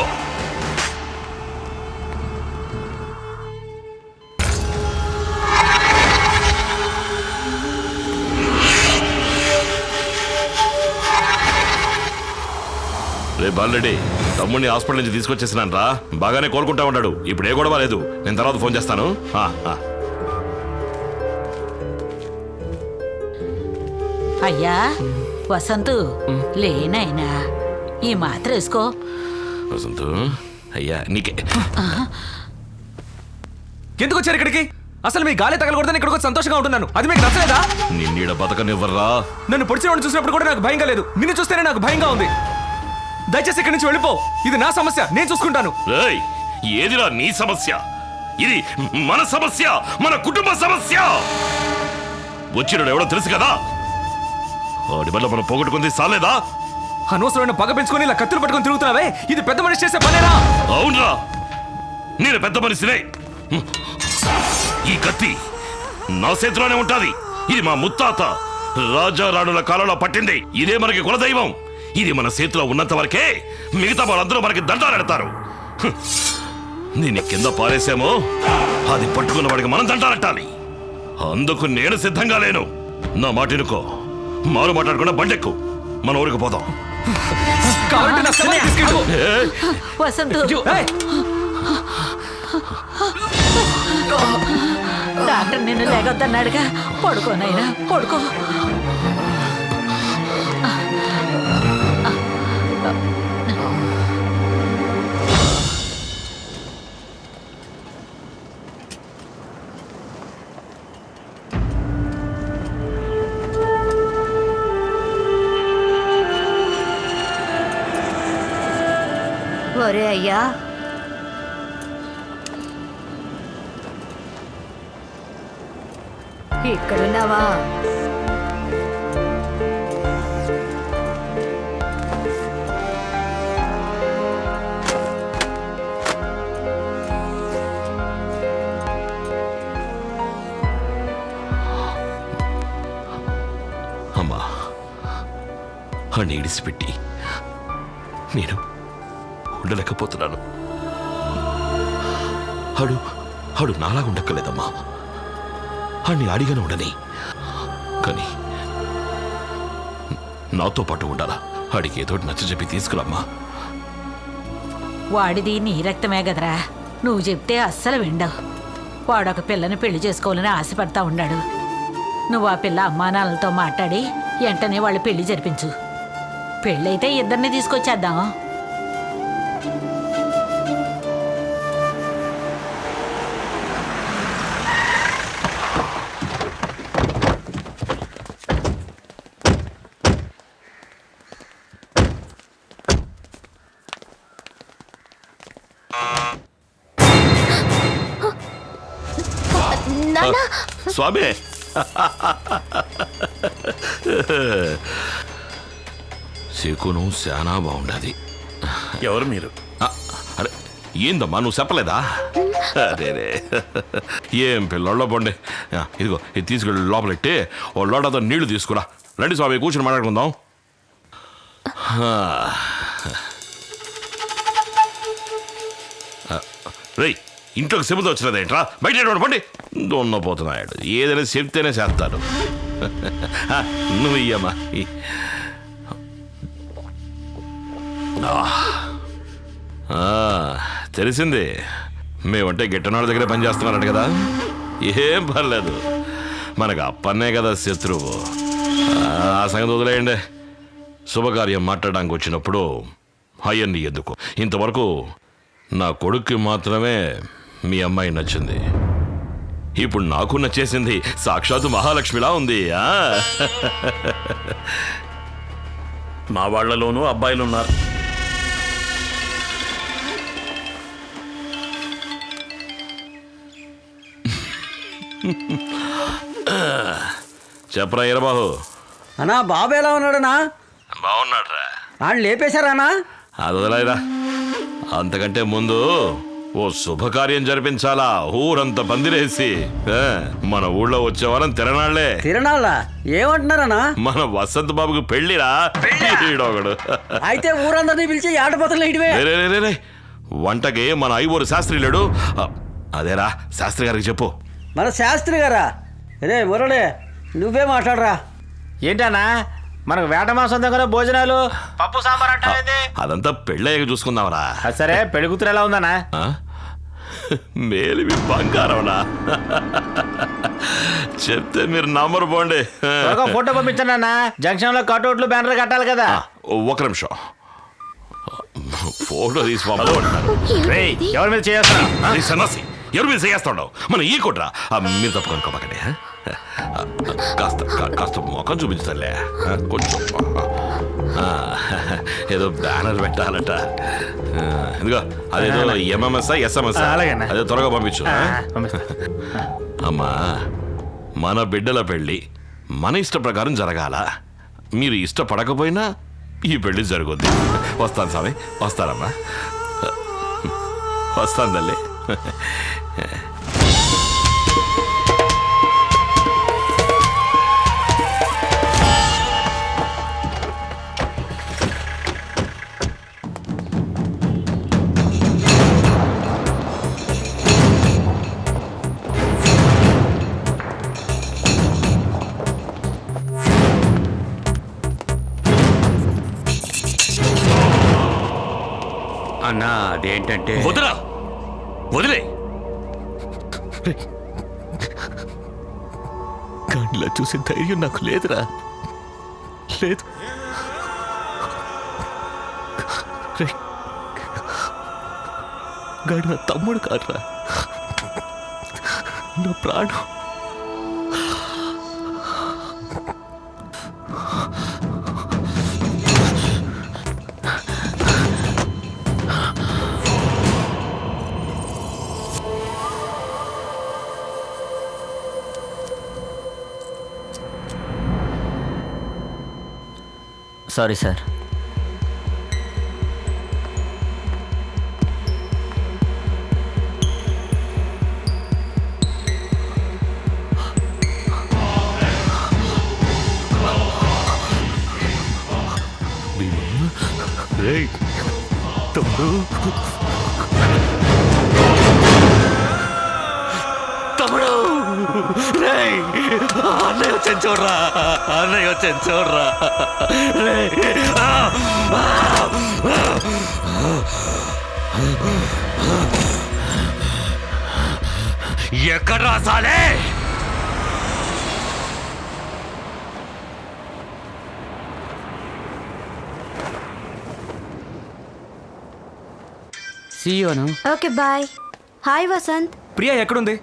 రే బాలరెడ్డి, తమ్ముడిని హాస్పిటల్ నుంచి తీసుకొచ్చేసినాను రా. బాగానే కోలుకుంటా ఉన్నాడు. ఇప్పుడు ఏ గొడవ లేదు. నేను తర్వాత ఫోన్ చేస్తాను. అయ్యా వసంతు, లేనైనా ఈ మాత్ర వేసుకో. వసంతు, అయ్యా నీకే. ఎందుకు వచ్చారు ఇక్కడికి? అసలు మీ గాలి తగలకూడదని ఇక్కడికి వచ్చి సంతోషంగా ఉంటున్నాను. అది మీకు నచ్చలేదా? నిన్నీడ బతకనివ్వర్రా. నన్ను పొడిచిన చూసినప్పుడు కూడా నాకు భయంగా లేదు. నిన్ను చూస్తేనే నాకు భయంగా ఉంది. దయచేసి ఇక్కడి నుంచి వెళ్ళిపో. ఇది నా సమస్య, నేను చూసుకుంటాను. ఏదిరా నీ సమస్య? ఇది మన సమస్య, మన కుటుంబ సమస్య. వచ్చినాడు ఎవడో తెలుసు కదా. వాడి వల్ల మనం పోగొట్టుకుంది సాలేదా? అనవసరమైన పగ పెంచుకొని ఇలా కత్తులు పట్టుకొని తిరుగుతున్నావే, ఇది పెద్ద మనిషి చేసే పనేనా? అవునరా, నేను పెద్ద మనిషినే. ఈ కత్తి నా చేతిలోనే ఉంటాది. ఇది మా ముత్తాత రాజారాణుల కాలంలో పట్టింది. ఇదే మనకి కులదైవం. ఇది మన చేతిలో ఉన్నంత వరకే మిగతా వాళ్ళందరూ మనకి దండాలెడతారు. దీన్ని కింద పారేసామో అది పట్టుకున్న వాడికి మనం దండాలెట్టాలి. అందుకు నేను సిద్ధంగా లేను. నా మాట ఇనుకో. మారు మాట్లాడకుండా బండెక్కు, మన ఊరికి పోదాం. వసంతు, డాక్టర్ నిన్ను లేకొద్దన్నాడుగా. పడుకోనైనా పడుకో. ఒరే అయ్యా, ఇక్కడున్నావా? అమ్మా, అని ఇడిసిపెట్టి నేను ఉండలేకపోతున్నాను. ఆడు నాలాగా ఉండక్కలేదమ్మా. ఆడిని అడిగానే ఉండని, కానీ నాతో పాటు ఉండాలా. ఆడికి ఏదో నచ్చ చెప్పి తీసుకురామ్మా. వాడిది నీ రక్తమే కదరా. నువ్వు చెప్తే అస్సలు విండవు. వాడొక పిల్లని పెళ్లి చేసుకోవాలని ఆశపడతా ఉన్నాడు. నువ్వు ఆ పిల్ల అమ్మానాన్నలతో మాట్లాడి వెంటనే వాళ్ళు పెళ్లి జరిపించు. పెళ్ళైతే ఇద్దరిని తీసుకొచ్చేద్దాం. స్వామి, శకునం శానా బాగుండది. ఎవరు మీరు? అరే ఏందమ్మా, నువ్వు చెప్పలేదా? అరే ఏం పిల్లల్లో పండి. ఇదిగో ఇది తీసుకెళ్ళి లోపలెట్టి ఓ లోటతో నీళ్లు తీసుకురా. రండి స్వామి కూర్చొని మాట్లాడుకుందాం. రేయ్ ఇంట్లోకి చెబుతూ వచ్చినదేంట్రా, బయట పండి దొన్నపోతున్నాడు. ఏదైనా చెప్తేనే చేస్తాను. నువ్వు ఇయ్యమ్మా. తెలిసింది మేమంటే గిట్టనాడు దగ్గర పనిచేస్తున్నారట కదా. ఏం పర్లేదు, మనకు అప్పన్నే కదా శత్రువు. ఆ సంగతి వదిలేయండి. శుభకార్యం మాట్లాడడానికి వచ్చినప్పుడు అయ్యన్ని ఎందుకు, ఇంతవరకు నా కొడుక్కి మాత్రమే మీ అమ్మాయి నచ్చింది. ఇప్పుడు నాకు నచ్చేసింది. సాక్షాత్తు మహాలక్ష్మిలా ఉంది. మా వాళ్లలోనూ అబ్బాయిలు ఉన్నారు. చెప్పరా ఈరబాబు. అన్నా బాబు ఎలా ఉన్నాడనా? బాగున్నాడ్రా. ఆయన లేపేశారానా? అది వదిలేరా. అంతకంటే ముందు ఓ శుభకార్యం జరిపించాలా. ఊరంతా పందిరేసి మన ఊళ్ళో వచ్చే వాళ్ళని తిరణాళ్లే. తిరణాళ్ళ ఏమంటున్నారనా? మన వసంత్ బాబుకి పెళ్లిరా. ఈడొకడు. అయితే ఊరందరినీ పిలిచి ఆటపోతలు రే వంటకి మన ఐవోరు శాస్త్రి లేడు. అదేరా శాస్త్రి గారికి చెప్పు. మన శాస్త్రి గారా? రే మురళి నువ్వే మాట్లాడరా. ఏంటన్నా మనకు వేట మాసం దగ్గర భోజనాలు పప్పు సాంబార్ అంటే అదంతా పెళ్ళయ్యాక చూసుకుందామరా. సరే పెళ్లి కూతురు ఎలా ఉందన్నా? మేలివి బంగారమనా. చెప్తే మీరు నంబర్ పోండి. ఫోటో పంపించండి అన్న. జంక్షన్ లో కట్అవుట్లు బ్యానర్ కట్టాలి కదా. ఒక నిమిషం ఫోటో తీసి ఎవరి మీద చేస్తున్నా? సన్నాసి ఎవరి మీద చేస్తాడు? మనం ఈ కొట్రా. మీరు తప్పుకోనుకోమాకండి. కాస్త మొఖం చూపించలే. కొంచెం ఏదో బ్యానర్ పెట్టాలట. ఇదిగో అదేదో ఎంఎంఎస్ ఎస్ఎంఎస్ అదే త్వరగా పంపించు. అమ్మా మన బిడ్డల పెళ్ళి మన ఇష్ట ప్రకారం జరగాల. మీరు ఇష్టపడకపోయినా ఈ పెళ్ళి జరుగుద్ది. వస్తాను స్వామి, వస్తానమ్మా, వస్తాను తల్లి. అన్నా అదేంటంటే వదిలే గాడిలా చూసే ధైర్యం నాకు లేదురా. లేదు. గాడి నా తమ్ముడు కాదురా, నా ప్రాణం. Sorry sir. తమ్ముడు తమ్ముడు అన్నయ్య వచ్చాను చూడరా, అన్నయ్య వచ్చాను చూడరా. ఎక్కడ రాసాలే? సీయోను. Okay bye. Hi Vasant. Priya ఎక్కడుంది?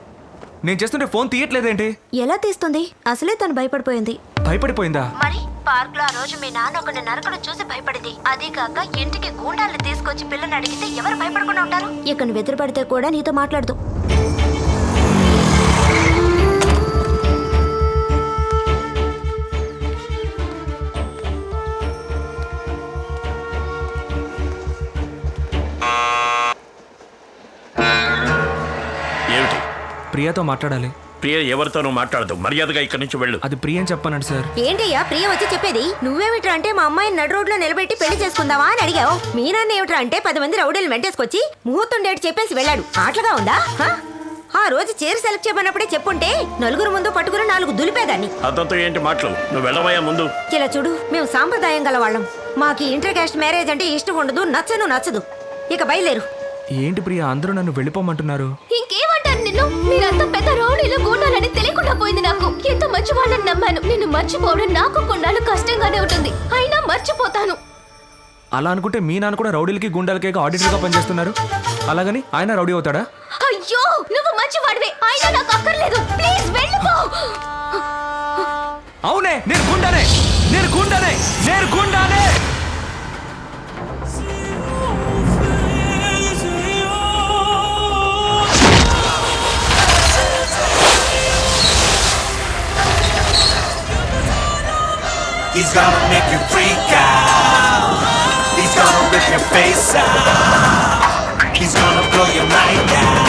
నేను చేస్తుంటే ఫోన్ తీయట్లేదేంటి? ఎలా తీస్తుంది? అసలే తను భయపడిపోయింది. భయపడిపోయిందా? మరి పార్క్ లో ఆ రోజు మీ నాన్న ఒకరిని నరకడం చూసి భయపడింది. అదే కాక ఇంటికి గూండాలను తీసుకొచ్చి పిల్లని అడిగితే ఎవరు భయపడకుండా ఉంటారు? ఇక నువ్వు ఎదురుపడితే కూడా నీతో మాట్లాడదు. ప్రియాతో మాట్లాడాలి. ప్రియ ఎవరితోనూ మాట్లాడదు, మర్యాదగా ఇక్కడి నుంచి వెళ్ళు. అది ప్రియ అని చెప్పానండి సార్. ఏంటయ్యా ప్రియ వచ్చి చెప్పేది? నువ్వేమిట్రా అంటే మా అమ్మాయిని నడు రోడ్లో నిలబెట్టి పెళ్లి చేసుకుందావా అని అడిగావు. మీ నాన్న ఏమిట్రా అంటే 10 మంది రౌడీలు వెంటేసుకొచ్చి ముహూర్తం డేట్ చెప్పేసి వెళ్ళాడు. ఆటలుగా ఉందా? ఆ రోజు చీర సెలెక్ట్ చేయమన్నప్పుడే చెప్పుంటే నలుగురు ముందు పట్టుకుని 4 దులిపేదాన్ని. అతనితో ఏంటి మాటలు? నువ్వు వెళ్ళవయ్యా ముందు. ఇలా చూడు, మేము సాంప్రదాయం గల వాళ్ళం. మాకు ఇంటర్ కాస్ట్ మ్యారేజ్ అంటే ఇష్టం ఉండదు, నచ్చదు. ఇక బయలుదేరు. ఏంటి ప్రియ, అందరూ నన్ను వెళ్ళిపోమంటున్నారు? ఇంకేమంటాను నిన్ను? మీరంతా పెద్ద రౌడీలు గూండాలని తెలియకుండా పోయింది నాకు. ఎంత మంచి వాళ్ళని నమ్మాను. నిన్ను మర్చిపోవడం నాకు కొన్నాళ్ళు కష్టంగానే ఉంటుంది, అయినా మర్చిపోతాను. అలా అనుకుంటే మీ నాన్న కూడా రౌడీలకి గుండాలకే ఆడిటర్గా పనిచేస్తున్నారు. అలాగని ఆయన రౌడీ అవుతాడా? అయ్యో, నువ్వు మంచివాడివే, అయినా నాకు అక్కర్లేదు. ప్లీజ్ వెళ్ళిపో. అవునే, నేను గుండానే. He's gonna make you freak out. He's gonna rip your face out. He's gonna blow your mind out.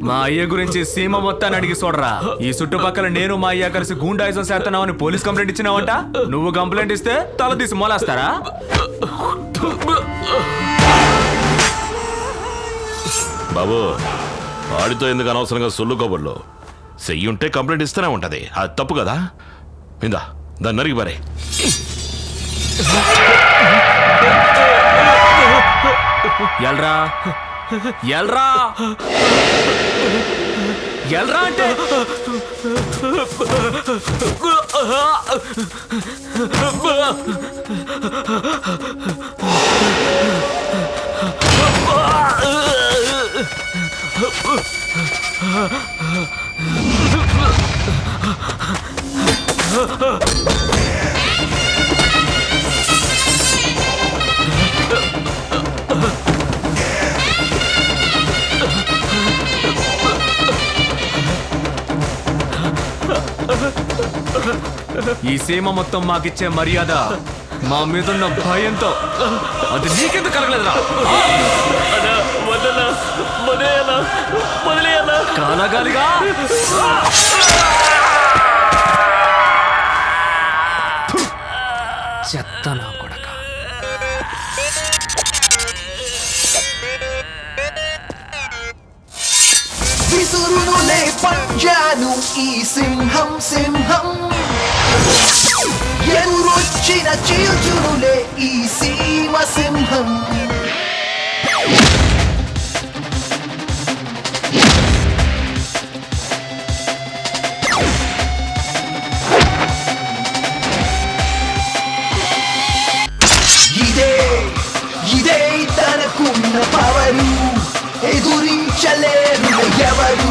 మా అయ్య గురించి సీమ మొత్తాన్ని అడిగి చూడరా. ఈ చుట్టుపక్కల నేను మా అయ్య కలిసి గూండాయిజం చేస్తున్నావని పోలీస్ కంప్లైంట్ ఇచ్చినావంట. నువ్వు కంప్లైంట్ ఇస్తే తల తీసి మోలేస్తారా? బాబు, వాడితో ఎందుకు అనవసరంగా సొల్లు కబుర్లు? చెయ్యుంటే కంప్లైంట్ ఇస్తూనే ఉంటది, అది తప్పు కదా. ఇందా దాన్ని నరికి పారే. ఎల్రా ఎల్రా ఎల్రా అంటే ఈ సీమ మొత్తం మాకిచ్చే మర్యాద మా మీదున్న భయంతో అది నీకెందుకు కలగలేదురా? కాలగాలిగా చెత్త నా కొడక. విసురునులే పంజాను ఈ సింహం సింహం ఎదురొచ్చ ఎదిరించిన చీల్చునులే ఈ సీమ సింహం. ఇదే తనకున్న పవరు, ఎదురించలేరు ఎవరు.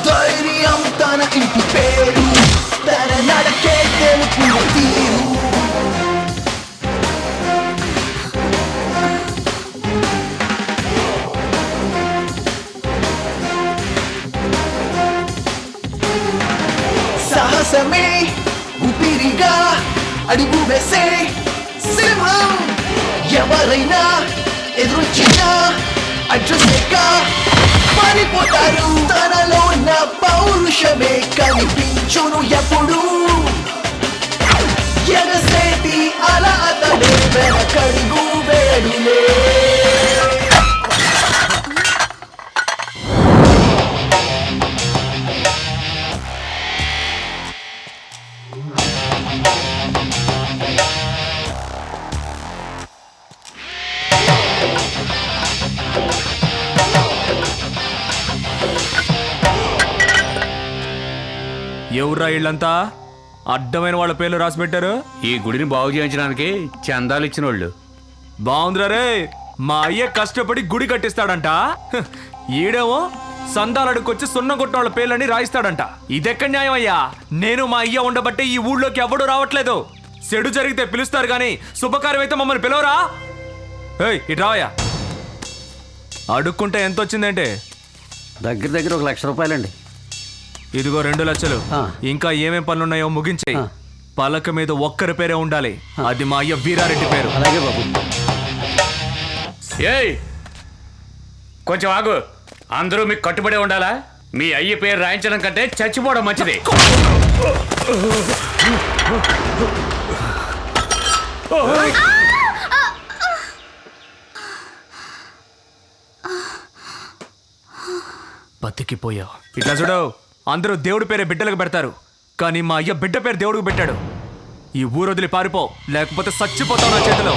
ధైర్యం తన ఇంటి పేరు, తన నడకే తెలుపు తీరు. సాహసమే ఊపిరిగా అడుగు వేసే సింహం. ఎవరైనా ఎదురొచ్చినా అడ్రస్గా పారిపోతారు. తనలో ఉన్న పౌరుషమే కనిపించును ఎప్పుడు. ఎగసేటి అలా అతడే వెనకడుగు వేడులే. ఎవర్రా ఇళ్ళంతా అడ్డమైన వాళ్ళ పేర్లు రాసి పెట్టారు? ఈ గుడిని బాగు చేయించడానికి చందాలు ఇచ్చిన వాళ్ళు. బాగుందిరా రే, మా అయ్య కష్టపడి గుడి కట్టిస్తాడంట, హ్, ఈడేమో సందాలు అడుక్కొచ్చి సున్న కొట్టిన వాళ్ళ పేర్లని రాయిస్తాడంట. ఇదెక్కడ న్యాయం అయ్యా? నేను మా అయ్య ఉండబట్టే ఈ ఊళ్ళోకి ఎవడు రావట్లేదు. చెడు జరిగితే పిలుస్తారు కానీ శుభకార్యం అయితే మమ్మల్ని పిలవరా? ఏయ్ ఇటు రావయ్యా. అడుక్కుంటే ఎంత వచ్చిందంటే దగ్గర దగ్గర 1,00,000 రూపాయలండి. ఇదిగో 2 లక్షలు. ఇంకా ఏమేం పనులున్నాయో ముగించాయి. పలక మీద ఒక్కరి పేరే ఉండాలి, అది మా అయ్య వీరారెడ్డి పేరు. అలాగే బాబు. ఏయ్ కొంచెం ఆగు. అందరూ మీకు కట్టుబడే ఉండాలా? మీ అయ్య పేరు రాయించడం కంటే చచ్చిపోవడం మంచిది. బతికిపోయావు. ఇట్లా చూడు, అందరూ దేవుడి పేరే బిడ్డలకు పెడతారు, కానీ మా అయ్య బిడ్డ పేరు దేవుడికి పెట్టాడు. ఈ ఊరు వదిలి పారిపో, లేకపోతే చచ్చిపోతావు నా చేతిలో.